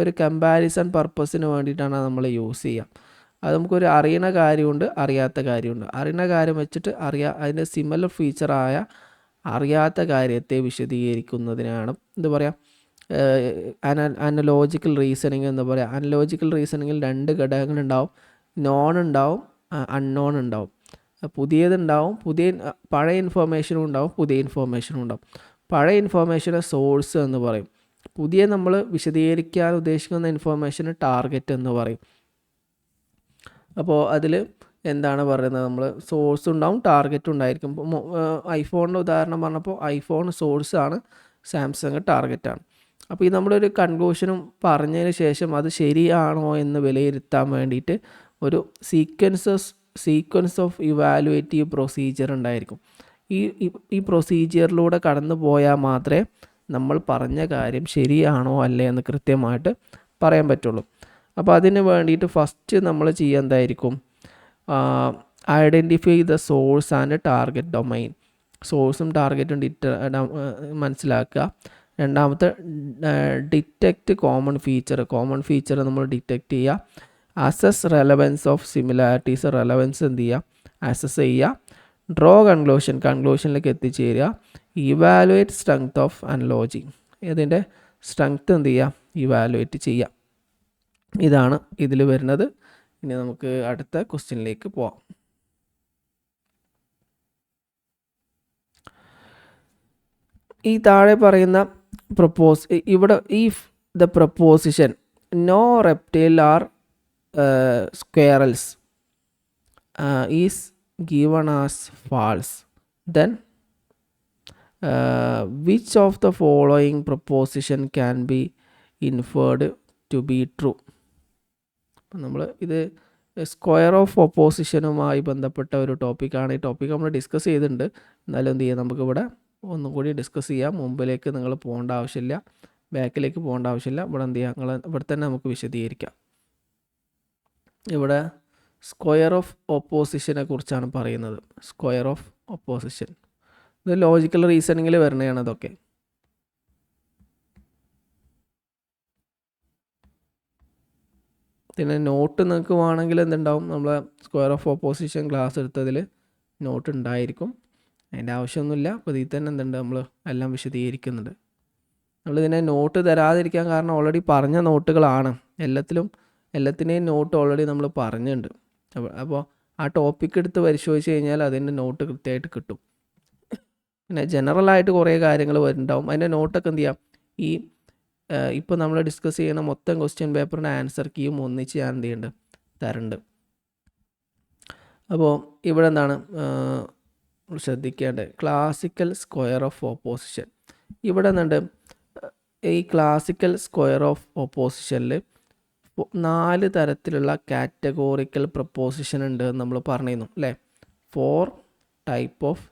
ഒരു കമ്പാരിസൺ പർപ്പസിന് വേണ്ടിയിട്ടാണ് നമ്മൾ യൂസ് ചെയ്യുക. അത് നമുക്കൊരു അറിയണ കാര്യമുണ്ട്, അറിയാത്ത കാര്യമുണ്ട്. അറിയണ കാര്യം വെച്ചിട്ട് അതിൻ്റെ സിമിലർ ഫീച്ചറായ അറിയാത്ത കാര്യത്തെ വിശദീകരിക്കുന്നതിനാണ് എന്താ പറയുക? അനലോജിക്കൽ റീസണിങ് എന്ന് പറയുക. അനലോജിക്കൽ റീസണിങ്ങിൽ രണ്ട് ഘടകങ്ങളുണ്ടാവും. നോൺ ഉണ്ടാവും, അൺനോൺ ഉണ്ടാവും. പുതിയതുണ്ടാവും, പഴയ ഇൻഫോർമേഷനും ഉണ്ടാവും, പുതിയ ഇൻഫോർമേഷനും ഉണ്ടാവും. പഴയ ഇൻഫോർമേഷനെ സോഴ്സ് എന്ന് പറയും. പുതിയ നമ്മൾ വിശദീകരിക്കാൻ ഉദ്ദേശിക്കുന്ന ഇൻഫോർമേഷന് ടാർഗറ്റ് എന്ന് പറയും. അപ്പോൾ അതിൽ എന്താണ് പറയുന്നത്? നമ്മൾ സോഴ്സ് ഉണ്ടാവും, ടാർഗറ്റ് ഉണ്ടായിരിക്കും. ഐഫോണിൻ്റെ ഉദാഹരണം പറഞ്ഞപ്പോൾ ഐഫോൺ സോഴ്സാണ്, സാംസങ് ടാർഗറ്റാണ്. അപ്പോൾ ഈ നമ്മളൊരു കൺക്ലൂഷനും പറഞ്ഞതിന് ശേഷം അത് ശരിയാണോ എന്ന് വിലയിരുത്താൻ വേണ്ടിയിട്ട് ഒരു സീക്വൻസ് ഓഫ് ഇവാലുവേറ്റീവ് പ്രൊസീജിയർ ഉണ്ടായിരിക്കും. ഈ പ്രൊസീജിയറിലൂടെ കടന്നു പോയാൽ മാത്രമേ നമ്മൾ പറഞ്ഞ കാര്യം ശരിയാണോ അല്ലേ എന്ന് കൃത്യമായിട്ട് പറയാൻ പറ്റുള്ളൂ. അപ്പോൾ അതിന് വേണ്ടിയിട്ട് ഫസ്റ്റ് നമ്മൾ ചെയ്യുക എന്തായിരിക്കും? Identify the source and target domain. സോഴ്സും ടാർഗറ്റും മനസ്സിലാക്കുക. രണ്ടാമത്തെ ഡിറ്റക്റ്റ് കോമൺ ഫീച്ചർ നമ്മൾ ഡിറ്റക്റ്റ് ചെയ്യുക. Assess relevance of similarities, relevance എന്ത് ചെയ്യുക? അസസ് ചെയ്യുക. ഡ്രോ കൺക്ലൂഷനിലേക്ക് എത്തിച്ചേരുക. ഇവാലുവേറ്റ് സ്ട്രെങ്ത് ഓഫ് അനലോജി, ഇതിൻ്റെ സ്ട്രെങ്ത് എന്ത് ചെയ്യുക? ഇവാലുവേറ്റ് ചെയ്യുക. ഇതാണ് ഇതിൽ വരുന്നത്. ഇനി നമുക്ക് അടുത്ത ക്വസ്റ്റ്യനിലേക്ക് പോവാം. ഈ താഴെ പറയുന്ന ഇവിടെ if the proposition no reptile are squirrels is given as false, then which of the following proposition can be inferred to be true? അപ്പം നമ്മൾ ഇത് സ്ക്വയർ ഓഫ് ഓപ്പോസിഷനുമായി ബന്ധപ്പെട്ട ഒരു ടോപ്പിക്കാണ്. ഈ ടോപ്പിക്ക് നമ്മൾ ഡിസ്കസ് ചെയ്തിട്ടുണ്ട്. എന്നാലും എന്ത് ചെയ്യാം, നമുക്കിവിടെ ഒന്നും കൂടി ഡിസ്കസ് ചെയ്യാം. മുമ്പിലേക്ക് നിങ്ങൾ പോകേണ്ട ആവശ്യമില്ല, ബാക്കിലേക്ക് പോകേണ്ട ആവശ്യമില്ല. ഇവിടെ എന്ത് ചെയ്യാം, ഇവിടെ തന്നെ നമുക്ക് വിശദീകരിക്കാം. ഇവിടെ സ്ക്വയർ ഓഫ് ഓപ്പോസിഷനെ കുറിച്ചാണ് പറയുന്നത്. സ്ക്വയർ ഓഫ് ഓപ്പോസിഷൻ ഇത് ലോജിക്കൽ റീസണിങ്ങിൽ വരണതാണ് അതൊക്കെ. പിന്നെ നോട്ട് നിങ്ങൾക്ക് വേണമെങ്കിൽ എന്തുണ്ടാവും, നമ്മളെ സ്ക്വയർ ഓഫ് ഓപ്പോസിഷൻ ക്ലാസ് എടുത്തതിൽ നോട്ട് ഉണ്ടായിരിക്കും. അതിൻ്റെ ആവശ്യമൊന്നുമില്ല. അപ്പോൾ ഇതിൽ തന്നെ എന്തുണ്ട്, നമ്മൾ എല്ലാം വിശദീകരിക്കുന്നുണ്ട്. നമ്മളിതിനെ നോട്ട് തരാതിരിക്കാൻ കാരണം ഓൾറെഡി പറഞ്ഞ നോട്ടുകളാണ്. എല്ലാത്തിനെയും നോട്ട് ഓൾറെഡി നമ്മൾ പറഞ്ഞിട്ടുണ്ട്. അപ്പോൾ ആ ടോപ്പിക്ക് എടുത്ത് പരിശോധിച്ച് കഴിഞ്ഞാൽ അതിൻ്റെ നോട്ട് കൃത്യമായിട്ട് കിട്ടും. പിന്നെ ജനറലായിട്ട് കുറേ കാര്യങ്ങൾ വരുന്നുണ്ടാവും. അതിൻ്റെ നോട്ടൊക്കെ എന്ത് ചെയ്യാം, ഈ ഇപ്പോൾ നമ്മൾ ഡിസ്കസ് ചെയ്യുന്ന മൊത്തം ക്വസ്റ്റ്യൻ പേപ്പറിൻ്റെ ആൻസർ കീയും ഒന്നിച്ച് ഞാൻ എന്ത് ചെയ്യുന്നുണ്ട്, തരുന്നുണ്ട്. അപ്പോൾ ഇവിടെ എന്താണ് ശ്രദ്ധിക്കേണ്ടത്, ക്ലാസിക്കൽ സ്ക്വയർ ഓഫ് ഓപ്പോസിഷൻ. ഇവിടെ എന്തുണ്ട്, ഈ ക്ലാസിക്കൽ സ്ക്വയർ ഓഫ് ഓപ്പോസിഷനിൽ 4 തരത്തിലുള്ള കാറ്റഗോറിക്കൽ പ്രപ്പോസിഷൻ ഉണ്ട് എന്ന് നമ്മൾ പറഞ്ഞിരുന്നു അല്ലേ. 4 type of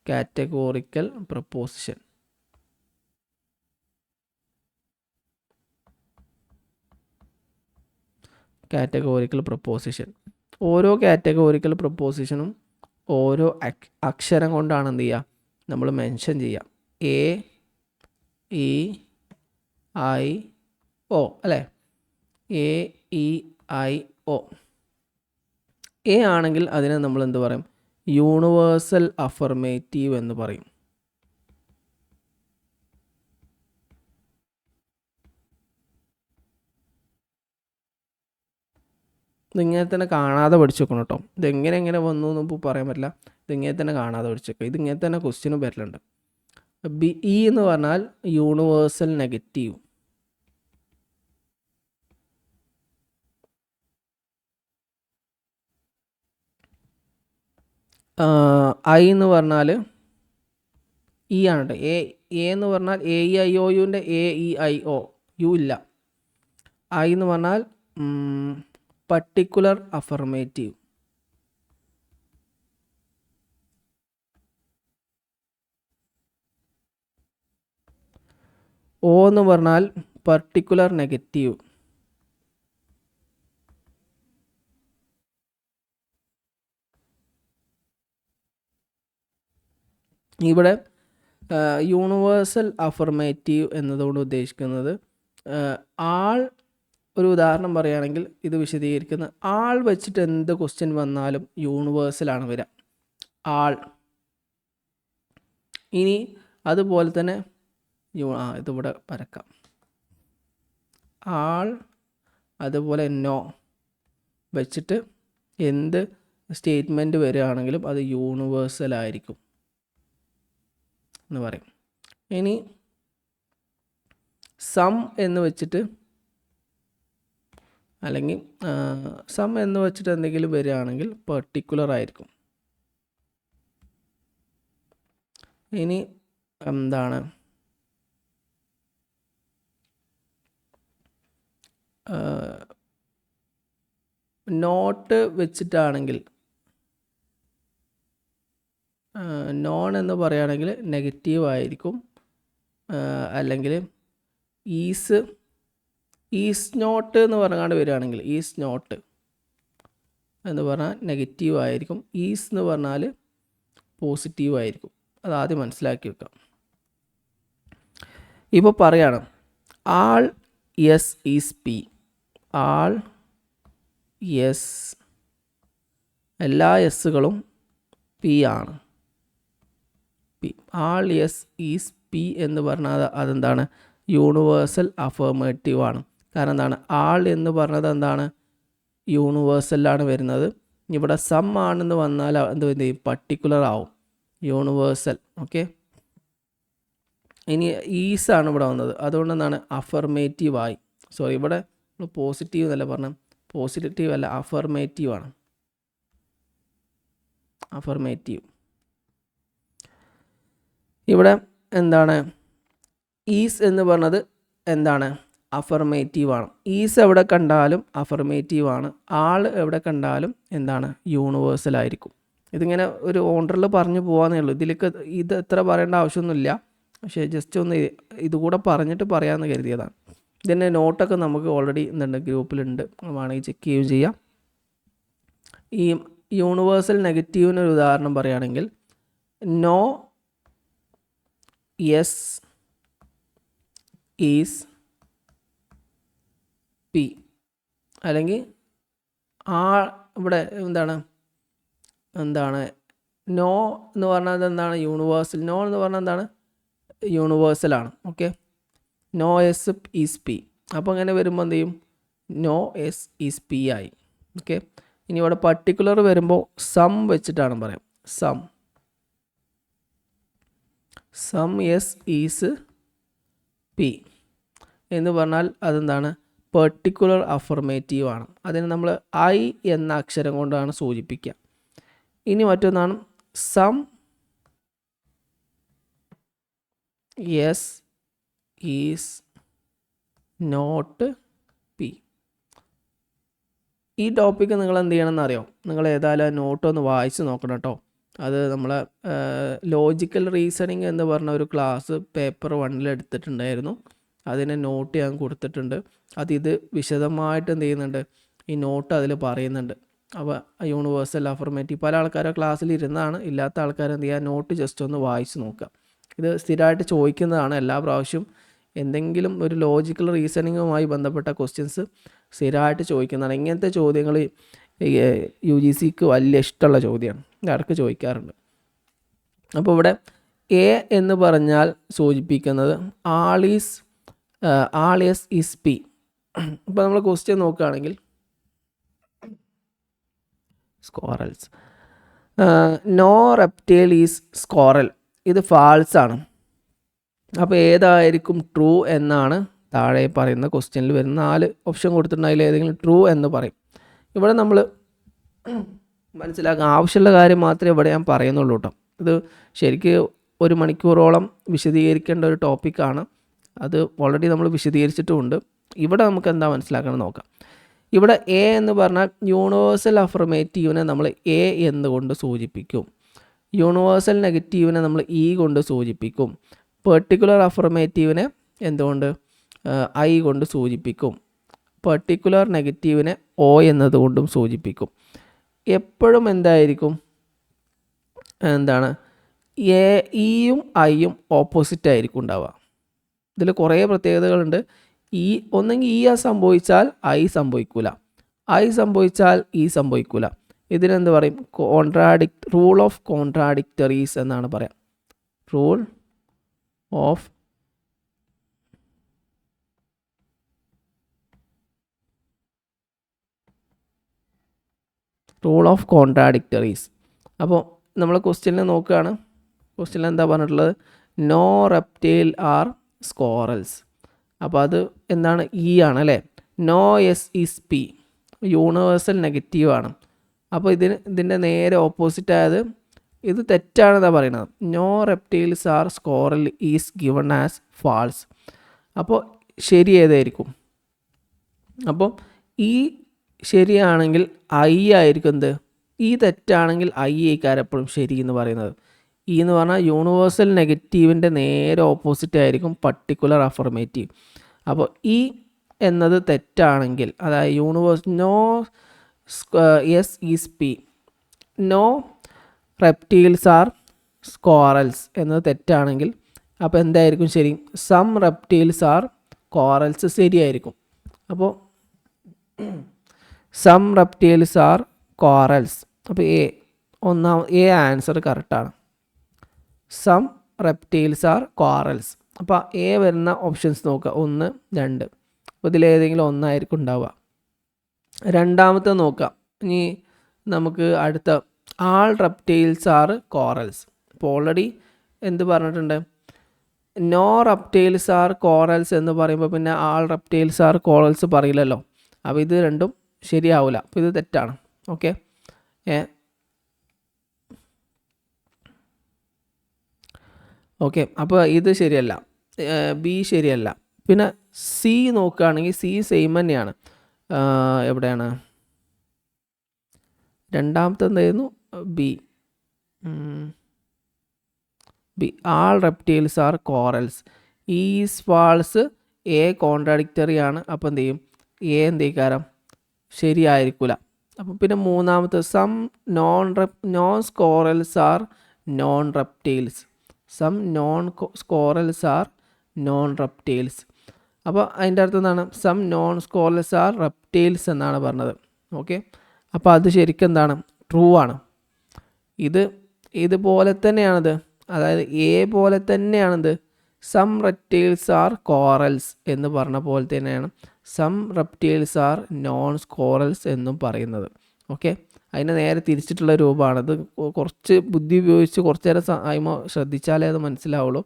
categorical preposition. Categorical preposition, ഓരോ കാറ്റഗോറിക്കൽ പ്രപ്പോസിഷനും ഓരോ അക്ഷരം കൊണ്ടാണ് എന്ത് ചെയ്യുക, നമ്മൾ മെൻഷൻ ചെയ്യുക. എ, ഇ, ഐ, ഒ അല്ലേ. A, E, I, O. A ആണെങ്കിൽ അതിനെ നമ്മൾ എന്ത് പറയും, യൂണിവേഴ്സൽ അഫർമേറ്റീവ് എന്ന് പറയും. ഇതിങ്ങനെ തന്നെ കാണാതെ പഠിച്ചു വെക്കണം കേട്ടോ. ഇതെങ്ങനെ വന്നു എന്ന് ഇപ്പോൾ പറയാൻ പറ്റില്ല. ഇതിങ്ങനെ തന്നെ കാണാതെ പഠിച്ചു വെക്കുക. ഇതിങ്ങനെ തന്നെ ക്വസ്റ്റ്യനും വരലുണ്ട്. ഇ എന്ന് പറഞ്ഞാൽ യൂണിവേഴ്സൽ നെഗറ്റീവ്. ഐ എന്ന് പറഞ്ഞാൽ ഇ ആണ് കേട്ടോ. എ എന്ന് പറഞ്ഞാൽ എ ഇ ഐ ഒ യുവിൻ്റെ A E I O U ഇല്ല. ഐ എന്ന് പറഞ്ഞാൽ പർട്ടിക്കുലർ അഫർമേറ്റീവ്. ഒ എന്ന് പറഞ്ഞാൽ പർട്ടിക്കുലർ നെഗറ്റീവ്. ഇവിടെ യൂണിവേഴ്സൽ അഫർമേറ്റീവ് എന്നതുകൊണ്ട് ഉദ്ദേശിക്കുന്നത് ആൾ, ഒരു ഉദാഹരണം പറയുകയാണെങ്കിൽ ഇത് വിശദീകരിക്കുന്ന, ആൾ വെച്ചിട്ട് എന്ത് ക്വസ്റ്റ്യൻ വന്നാലും യൂണിവേഴ്സലാണ് വരിക, ആൾ. ഇനി അതുപോലെ തന്നെ ഇതിവിടെ വരക്കാം, ആൾ അതുപോലെ നോ വെച്ചിട്ട് എന്ത് സ്റ്റേറ്റ്മെൻറ്റ് വരികയാണെങ്കിലും അത് യൂണിവേഴ്സൽ ആയിരിക്കും എന്ന് പറയും. ഇനി സം എന്ന് വെച്ചിട്ട്, അല്ലെങ്കിൽ സം എന്ന് വെച്ചിട്ട് എന്തെങ്കിലും വരികയാണെങ്കിൽ പെർട്ടിക്കുലർ ആയിരിക്കും. ഇനി എന്താണ്, നോട്ട് വെച്ചിട്ടാണെങ്കിൽ, നോൺ എന്ന് പറയുകയാണെങ്കിൽ നെഗറ്റീവ് ആയിരിക്കും. അല്ലെങ്കിൽ ഈസ് നോട്ട് എന്ന് പറഞ്ഞാണ്ട് വരികയാണെങ്കിൽ, ഈസ് നോട്ട് എന്ന് പറഞ്ഞാൽ നെഗറ്റീവ് ആയിരിക്കും. ഈസ് എന്ന് പറഞ്ഞാൽ പോസിറ്റീവ് ആയിരിക്കും. അതാദ്യം മനസ്സിലാക്കി വെക്കാം. ഇപ്പോൾ പറയാണ്, all S is P. All S, എല്ലാ യെസ്സുകളും പി ആണ്. P, all S is P എന്ന് പറഞ്ഞാൽ അതെന്താണ്, യൂണിവേഴ്സൽ അഫർമേറ്റീവ് ആണ്. കാരണം എന്താണ്, ആൾ എന്ന് പറഞ്ഞത് എന്താണ്, യൂണിവേഴ്സലാണ് വരുന്നത്. ഇവിടെ സം ആണെന്ന് വന്നാൽ എന്ത് ചെയ്യും, പർട്ടിക്കുലർ ആവും, യൂണിവേഴ്സൽ. ഓക്കെ, ഇനി ഈസ് ആണ് ഇവിടെ വന്നത്, അതുകൊണ്ട് എന്താണ് അഫർമേറ്റീവ് ആയി. സോറി, ഇവിടെ പോസിറ്റീവ് എന്നല്ല പറഞ്ഞത്, പോസിറ്റീവ് അല്ല, അഫർമേറ്റീവ് ആണ്, അഫർമേറ്റീവ്. ഇവിടെ എന്താണ്, ഈസ് എന്ന് പറഞ്ഞത് എന്താണ്, അഫർമേറ്റീവ് ആണ്. ഈസ് എവിടെ കണ്ടാലും അഫർമേറ്റീവ് ആണ്. ആൾ എവിടെ കണ്ടാലും എന്താണ് യൂണിവേഴ്സൽ ആയിരിക്കും. ഇതിങ്ങനെ ഒരു ഓർഡറിൽ പറഞ്ഞു പോകാമെന്നേ ഉള്ളൂ. ഇതിലേക്ക് ഇത് എത്ര പറയേണ്ട ആവശ്യമൊന്നുമില്ല. പക്ഷേ ജസ്റ്റ് ഒന്ന് ഇതുകൂടെ പറഞ്ഞിട്ട് പറയാമെന്ന് കരുതിയതാണ്. ഇതിൻ്റെ നോട്ടൊക്കെ നമുക്ക് ഓൾറെഡി എന്തുണ്ട് ഗ്രൂപ്പിലുണ്ട്, വേണമെങ്കിൽ ചെക്ക് ചെയ്യുകയും ചെയ്യാം. ഈ യൂണിവേഴ്സൽ നെഗറ്റീവിനൊരു ഉദാഹരണം പറയുകയാണെങ്കിൽ നോ, യെസ്, ഈസ്, പി, അല്ലെങ്കിൽ ഇവിടെ എന്താണ് നോ എന്ന് പറഞ്ഞാൽ എന്താണ് യൂണിവേഴ്സൽ. നോ എന്ന് പറഞ്ഞാൽ എന്താണ് യൂണിവേഴ്സലാണ്. Okay, no S is P. അപ്പോൾ അങ്ങനെ വരുമ്പോൾ എന്ത് ചെയ്യും, നോ എസ് ഈസ് പി ആയി. ഓക്കെ, ഇനി ഇവിടെ പർട്ടിക്കുലർ വരുമ്പോൾ സം വെച്ചിട്ടാണ് പറയാം. സം എസ് ഈസ് പി എന്ന് പറഞ്ഞാൽ അതെന്താണ് പെർട്ടിക്കുലർ അഫർമേറ്റീവ് ആണ്. അതിന് നമ്മൾ ഐ എന്ന അക്ഷരം കൊണ്ടാണ് സൂചിപ്പിക്കുക. ഇനി മറ്റൊന്നാണ് some S is not P. ഈ ടോപ്പിക്ക് നിങ്ങൾ എന്ത് ചെയ്യണമെന്ന് അറിയോ? നിങ്ങൾ ഏതായാലും ആ നോട്ടൊന്ന് വായിച്ച് നോക്കണം കേട്ടോ. അത് നമ്മളെ ലോജിക്കൽ റീസണിങ് എന്ന് പറഞ്ഞ ഒരു ക്ലാസ് പേപ്പർ 1 എടുത്തിട്ടുണ്ടായിരുന്നു. അതിനെ നോട്ട് ഞാൻ കൊടുത്തിട്ടുണ്ട്. ഇത് വിശദമായിട്ട് എന്ത് ചെയ്യുന്നുണ്ട്, ഈ നോട്ട് അതിൽ പറയുന്നുണ്ട്. അപ്പോൾ യൂണിവേഴ്സൽ അഫർമേറ്റീവ് പല ആൾക്കാരുടെ ക്ലാസ്സിൽ ഇരുന്നാണ്. ഇല്ലാത്ത ആൾക്കാർ എന്ത് ചെയ്യുക, നോട്ട് ജസ്റ്റ് ഒന്ന് വായിച്ച് നോക്കുക. ഇത് സ്ഥിരമായിട്ട് ചോദിക്കുന്നതാണ്. എല്ലാ പ്രാവശ്യവും എന്തെങ്കിലും ഒരു ലോജിക്കൽ റീസണിങ്ങുമായി ബന്ധപ്പെട്ട ക്വസ്റ്റ്യൻസ് സ്ഥിരമായിട്ട് ചോദിക്കുന്നതാണ്. ഇങ്ങനത്തെ ചോദ്യങ്ങൾ UGCക്ക് വലിയ ഇഷ്ടമുള്ള ചോദ്യമാണ്, ഇടയ്ക്ക് ചോദിക്കാറുണ്ട്. അപ്പോൾ ഇവിടെ എ എന്ന് പറഞ്ഞാൽ സൂചിപ്പിക്കുന്നത് ആൾ എസ് ഈസ് പി. ഇപ്പോൾ നമ്മൾ ക്വസ്റ്റ്യൻ നോക്കുകയാണെങ്കിൽ സ്കോറൽസ്, നോ റെപ്റ്റൈൽ ഈസ് സ്കോറൽ, ഇത് ഫാൾസ് ആണ്. അപ്പോൾ ഏതായിരിക്കും ട്രൂ എന്നാണ് താഴെ പറയുന്ന ക്വസ്റ്റ്യനിൽ വരുന്ന 4 ഓപ്ഷൻ കൊടുത്തിട്ടുണ്ട്. അതിൽ ഏതെങ്കിലും ട്രൂ എന്ന് പറയും. ഇവിടെ നമ്മൾ മനസ്സിലാക്കാൻ ആവശ്യമുള്ള കാര്യം മാത്രമേ ഇവിടെ ഞാൻ പറയുന്നുള്ളൂ കേട്ടോ. ഇത് ശരിക്ക് 1 മണിക്കൂറോളം വിശദീകരിക്കേണ്ട ഒരു ടോപ്പിക്കാണ്. അത് ഓൾറെഡി നമ്മൾ വിശദീകരിച്ചിട്ടുമുണ്ട്. ഇവിടെ നമുക്ക് എന്താ മനസ്സിലാക്കണം നോക്കാം. ഇവിടെ എ എന്ന് പറഞ്ഞാൽ യൂണിവേഴ്സൽ അഫർമേറ്റീവിനെ നമ്മൾ എ എന്നുകൊണ്ട് സൂചിപ്പിക്കും. യൂണിവേഴ്സൽ നെഗറ്റീവിനെ നമ്മൾ ഇ കൊണ്ട് സൂചിപ്പിക്കും. പെർട്ടിക്കുലർ അഫർമേറ്റീവിനെ എന്തുകൊണ്ട് ഐ കൊണ്ട് സൂചിപ്പിക്കും. പെർട്ടിക്കുലർ നെഗറ്റീവിനെ ഒ എന്നതുകൊണ്ടും സൂചിപ്പിക്കും. എപ്പോഴും എന്തായിരിക്കും, ഇയും ഐയും ഓപ്പോസിറ്റ് ആയിരിക്കും ഉണ്ടാവുക. ഇതിൽ കുറേ പ്രത്യേകതകളുണ്ട്. ഒന്നെങ്കിൽ ഇ സംഭവിച്ചാൽ ഐ സംഭവിക്കില്ല, ഐ സംഭവിച്ചാൽ ഇ സംഭവിക്കില്ല. ഇതിനെന്ത് പറയും, റൂൾ ഓഫ് കോൺട്രാഡിക്ടറീസ് എന്നാണ് പറയാം. Rule of contradictories. അപ്പോൾ നമ്മൾ ക്വസ്റ്റ്യനിൽ നോക്കുകയാണ്. ക്വസ്റ്റ്യനിൽ എന്താ പറഞ്ഞിട്ടുള്ളത്, നോ റെപ്റ്റൈൽ ആർ സ്കോറൽസ്. അപ്പോൾ അത് എന്താണ്, ഇ ആണ് അല്ലേ. No S is P, universal negative ആണ്. അപ്പോൾ ഇതിൻ്റെ നേരെ ഓപ്പോസിറ്റ് ആയത് ഇത് തെറ്റാണെന്നാണ് പറയുന്നത്. നോ റെപ്റ്റൈൽസ് ആർ സ്കോറൽ ഈസ് ഗിവൺ ആസ് ഫാൾസ്. അപ്പോൾ ശരി ഏതായിരിക്കും? അപ്പോൾ ഈ ശരിയാണെങ്കിൽ ഐ ആയിരിക്കും എന്ത്, ഈ തെറ്റാണെങ്കിൽ ഐ ആയിക്കാരം എപ്പോഴും ശരി എന്ന് പറയുന്നത്. ഈ എന്ന് പറഞ്ഞാൽ യൂണിവേഴ്സൽ നെഗറ്റീവിൻ്റെ നേരെ ഓപ്പോസിറ്റ് ആയിരിക്കും പർട്ടിക്കുലർ അഫർമേറ്റീവ്. അപ്പോൾ ഈ എന്നത് തെറ്റാണെങ്കിൽ, അതായത് no S is P, no reptiles are corals എന്നത് തെറ്റാണെങ്കിൽ അപ്പോൾ എന്തായിരിക്കും ശരി, സം റെപ്റ്റൈൽസ് ആർ കോറൽസ് ശരിയായിരിക്കും. അപ്പോൾ സം റെപ്റ്റൈൽസ് ആർ കോറൽസ്. അപ്പോൾ എ ആൻസർ കറക്റ്റാണ്. Some reptiles are corals. അപ്പോൾ എ വരുന്ന ഓപ്ഷൻസ് നോക്കുക, 1, 2. അപ്പോൾ ഇതിലേതെങ്കിലും ഒന്നായിരിക്കും ഉണ്ടാവുക. രണ്ടാമത്തെ നോക്കാം. ഇനി നമുക്ക് അടുത്ത ആൾ റെപ്റ്റൈൽസ് ആർ കോറൽസ്. അപ്പോൾ ഓൾറെഡി എന്ത് പറഞ്ഞിട്ടുണ്ട്, നോ റെപ്റ്റൈൽസ് ആർ കോറൽസ് എന്ന് പറയുമ്പോൾ പിന്നെ ആൾ റെപ്റ്റൈൽസ് ആർ കോറൽസ് പറയില്ലല്ലോ. അപ്പോൾ ഇത് രണ്ടും ശരിയാവില്ല. അപ്പോൾ ഇത് തെറ്റാണ്. ഓക്കെ, അപ്പോൾ ഇത് ശരിയല്ല, ബി ശരിയല്ല. പിന്നെ സി നോക്കുകയാണെങ്കിൽ സി സെയിം തന്നെയാണ്. എവിടെയാണ് രണ്ടാമത്തെ എന്തായിരുന്നു? B. All reptiles are corals. Is false. A contradictory ആണ്. അപ്പോൾ എന്ത് ചെയ്യും? എ എന്ത് ചെയ്യിക്കാരം ശരിയായിരിക്കില്ല. അപ്പം പിന്നെ മൂന്നാമത്തെ some non corals are non reptiles. Some non corals are non reptiles. അപ്പോൾ അതിൻ്റെ അർത്ഥം എന്താണ്? Some non corals are reptiles എന്നാണ് പറഞ്ഞത്. ഓക്കെ, അപ്പോൾ അത് ശരിക്കും എന്താണ്? ട്രൂ ആണ്. ഇതുപോലെ തന്നെയാണിത്. അതായത് എ പോലെ തന്നെയാണിത്. സം റെപ്റ്റൈൽസ് ആർ കോറൽസ് എന്ന് പറഞ്ഞ പോലെ തന്നെയാണ് സം റെപ്റ്റൈൽസ് ആർ നോൺ സ്കോറൽസ് എന്നും പറയുന്നത്. ഓക്കെ, അതിനെ നേരെ തിരിച്ചിട്ടുള്ള രൂപമാണ്. അത് കുറച്ച് ബുദ്ധി ഉപയോഗിച്ച് കുറച്ച് നേരം ആയിമോ ശ്രദ്ധിച്ചാലേ അത് മനസ്സിലാവുള്ളൂ.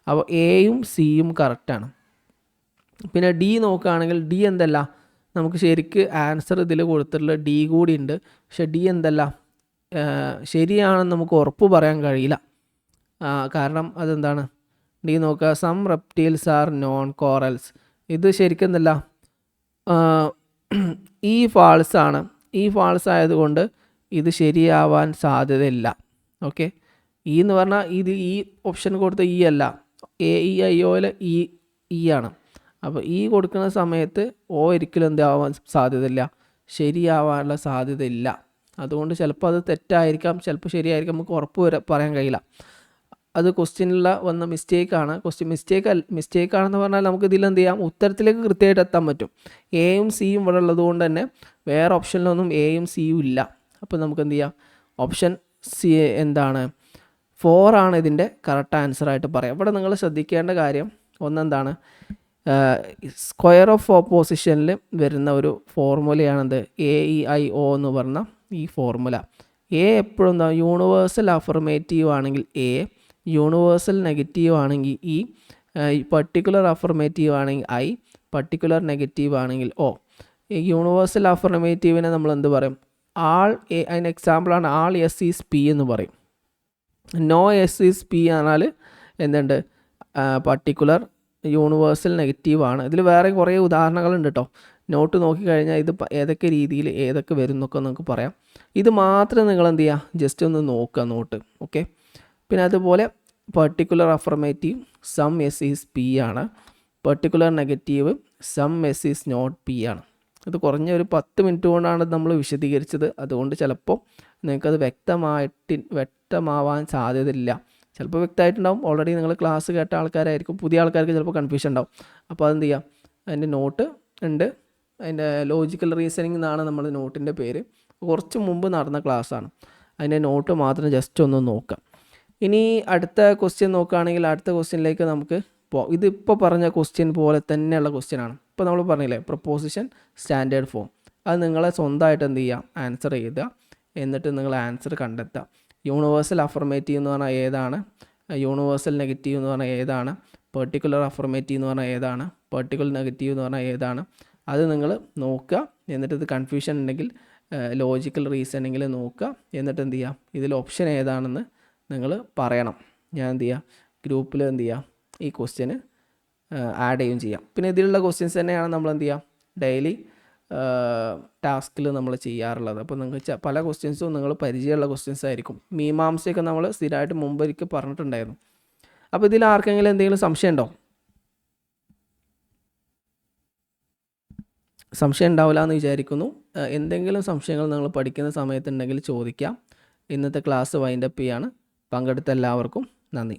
അപ്പോൾ എയും സിയും കറക്റ്റാണ്. പിന്നെ ഡി നോക്കുകയാണെങ്കിൽ ഡി എന്തല്ല, നമുക്ക് ശരിക്ക് ആൻസർ ഇതിൽ കൊടുത്തിട്ടുള്ള ഡി കൂടി ഉണ്ട്. പക്ഷെ ഡി എന്തല്ല ശരിയാണെന്ന് നമുക്ക് ഉറപ്പ് പറയാൻ കഴിയില്ല. കാരണം അതെന്താണ്? ഡി നോക്കുക, some reptiles are non corals. ഇത് ശരിക്കും എന്തല്ല ഈ ഫാൾസ് ആണ്. ഈ ഫാൾസ് ആയതുകൊണ്ട് ഇത് ശരിയാവാൻ സാധ്യതയില്ല. ഓക്കെ, ഈ എന്ന് പറഞ്ഞാൽ ഇത് ഈ ഓപ്ഷൻ കൊടുത്ത ഈ അല്ല, എ ഇ ഐ ഒയിൽ ഈ ആണ്. അപ്പോൾ ഈ കൊടുക്കുന്ന സമയത്ത് ഓ ഒരിക്കലും എന്താവാൻ സാധ്യതയില്ല, ശരിയാവാനുള്ള സാധ്യതയില്ല. അതുകൊണ്ട് ചിലപ്പോൾ അത് തെറ്റായിരിക്കാം, ചിലപ്പോൾ ശരിയായിരിക്കാം, നമുക്ക് ഉറപ്പ് പറയാൻ കഴിയില്ല. അത് ക്വസ്റ്റ്യനിലുള്ള വന്ന മിസ്റ്റേക്കാണ്. മിസ്റ്റേക്കാണെന്ന് പറഞ്ഞാൽ നമുക്ക് ഇതിൽ എന്ത് ചെയ്യാം? ഉത്തരത്തിലേക്ക് കൃത്യമായിട്ട് എത്താൻ പറ്റും. എയും സിയും ഇവിടെ ഉള്ളത് കൊണ്ട് തന്നെ വേറെ ഓപ്ഷനിലൊന്നും എയും സിയും ഇല്ല. അപ്പോൾ നമുക്ക് എന്ത് ചെയ്യാം? ഓപ്ഷൻ സി എന്താണ്? 4 ആണ് ഇതിൻ്റെ കറക്റ്റ് ആൻസറായിട്ട് പറയാം. ഇവിടെ നിങ്ങൾ ശ്രദ്ധിക്കേണ്ട കാര്യം ഒന്നെന്താണ്? സ്ക്വയർ ഓഫ് ഓപ്പോസിഷനിൽ വരുന്ന ഒരു ഫോർമുലയാണെന്ത്? AEIO എന്ന് പറഞ്ഞ ഈ ഫോർമുല. എ എപ്പോഴും എന്താ? യൂണിവേഴ്സൽ അഫർമേറ്റീവ് ആണെങ്കിൽ എ, യൂണിവേഴ്സൽ നെഗറ്റീവ് ആണെങ്കിൽ ഇ, പർട്ടിക്കുലർ അഫർമേറ്റീവ് ആണെങ്കിൽ ഐ, പർട്ടിക്കുലർ നെഗറ്റീവ് ആണെങ്കിൽ ഒ. യൂണിവേഴ്സൽ അഫർമേറ്റീവിനെ നമ്മൾ എന്ത് പറയും? ആൾ എ. അതിന് എക്സാമ്പിളാണ് ആൾ എസ് ഈസ് പി എന്ന് പറയും. നോ എസ് ഈസ് പി എന്നാൽ എന്തുണ്ട്? പർട്ടിക്കുലർ യൂണിവേഴ്സൽ നെഗറ്റീവ് ആണ്. ഇതിൽ വേറെ കുറേ ഉദാഹരണങ്ങളുണ്ട് കേട്ടോ. നോട്ട് നോക്കിക്കഴിഞ്ഞാൽ ഇത് ഏതൊക്കെ രീതിയിൽ ഏതൊക്കെ വരും എന്നൊക്കെ നമുക്ക് പറയാം. ഇത് മാത്രം നിങ്ങൾ എന്ത് ചെയ്യുക? ജസ്റ്റ് ഒന്ന് നോക്കുക നോട്ട്. ഓക്കെ, പിന്നെ അതുപോലെ particular affirmative some S is P ആണ്. Particular negative some S is not P ആണ്. ഇത് കുറഞ്ഞ ഒരു 10 മിനിറ്റ് കൊണ്ടാണ് നമ്മൾ വിശദീകരിച്ചത്. അതുകൊണ്ട് ചിലപ്പോൾ നിങ്ങൾക്കത് വ്യക്തമാവാൻ സാധ്യതയില്ല. ചിലപ്പോൾ വ്യക്തമായിട്ടുണ്ടാവും. ഓൾറെഡി നിങ്ങൾ ക്ലാസ് കേട്ട ആൾക്കാരായിരിക്കും. പുതിയ ആൾക്കാർക്ക് ചിലപ്പോൾ കൺഫ്യൂഷൻ ഉണ്ടാവും. അപ്പോൾ അതെന്ത് ചെയ്യാം? അതിൻ്റെ നോട്ട് ഉണ്ട്. അതിൻ്റെ ലോജിക്കൽ റീസണിങ് എന്നാണ് നമ്മുടെ നോട്ടിൻ്റെ പേര്. കുറച്ച് മുമ്പ് നടന്ന ക്ലാസ്സാണ്. അതിൻ്റെ നോട്ട് മാത്രം ജസ്റ്റ് ഒന്ന് നോക്കാം. ഇനി അടുത്ത ക്വസ്റ്റ്യൻ നോക്കുകയാണെങ്കിൽ അടുത്ത ക്വസ്റ്റ്യനിലേക്ക് നമുക്ക് ഇതിപ്പോൾ പറഞ്ഞ ക്വസ്റ്റ്യൻ പോലെ തന്നെയുള്ള ക്വസ്റ്റ്യനാണ്. ഇപ്പോൾ നമ്മൾ പറഞ്ഞില്ലേ പ്രൊപ്പോസിഷൻ സ്റ്റാൻഡേർഡ് ഫോം. അത് നിങ്ങളെ സ്വന്തമായിട്ട് എന്ത് ചെയ്യുക? ആൻസർ എഴുതുക. എന്നിട്ട് നിങ്ങൾ ആൻസർ കണ്ടെത്തുക. യൂണിവേഴ്സൽ അഫർമേറ്റീവ് എന്ന് പറഞ്ഞാൽ ഏതാണ്? യൂണിവേഴ്സൽ നെഗറ്റീവ് എന്ന് പറഞ്ഞാൽ ഏതാണ്? പർട്ടിക്കുലർ അഫർമേറ്റീവ് എന്ന് പറഞ്ഞാൽ ഏതാണ്? പർട്ടിക്കുലർ നെഗറ്റീവ് എന്ന് പറഞ്ഞാൽ ഏതാണ്? അത് നിങ്ങൾ നോക്കുക. എന്നിട്ട് ഇത് കൺഫ്യൂഷൻ ഉണ്ടെങ്കിൽ ലോജിക്കൽ റീസണിങ്ങിൽ നോക്കുക. എന്നിട്ട് എന്ത് ചെയ്യുക? ഇതിൽ ഓപ്ഷൻ ഏതാണെന്ന് നിങ്ങൾ പറയണം. ഞാൻ എന്ത് ചെയ്യുക? ഗ്രൂപ്പിൽ എന്ത് ചെയ്യുക? ഈ ക്വസ്റ്റ്യന് ആഡ് ചെയ്യുകയും ചെയ്യാം. പിന്നെ ഇതിലുള്ള ക്വസ്റ്റ്യൻസ് തന്നെയാണ് നമ്മൾ എന്ത് ചെയ്യുക? ഡെയിലി ടാസ്കിൽ നമ്മൾ ചെയ്യാറുള്ളത്. അപ്പോൾ നിങ്ങൾക്ക് പല ക്വസ്റ്റ്യൻസും നിങ്ങൾ പരിചയമുള്ള ക്വസ്റ്റ്യൻസ് ആയിരിക്കും. മീമാംസയൊക്കെ നമ്മൾ സ്ഥിരമായിട്ട് മുമ്പൊരിക്കൽ പറഞ്ഞിട്ടുണ്ടായിരുന്നു. അപ്പോൾ ഇതിൽ ആർക്കെങ്കിലും എന്തെങ്കിലും സംശയം ഉണ്ടോ? സംശയം ഉണ്ടാവില്ല എന്ന് വിചാരിക്കുന്നു. എന്തെങ്കിലും സംശയങ്ങൾ നിങ്ങൾ പഠിക്കുന്ന സമയത്തുണ്ടെങ്കിൽ ചോദിക്കാം. ഇന്നത്തെ ക്ലാസ് വൈൻഡപ്പ് ചെയ്യാണ്. പങ്കെടുത്ത എല്ലാവർക്കും നന്ദി.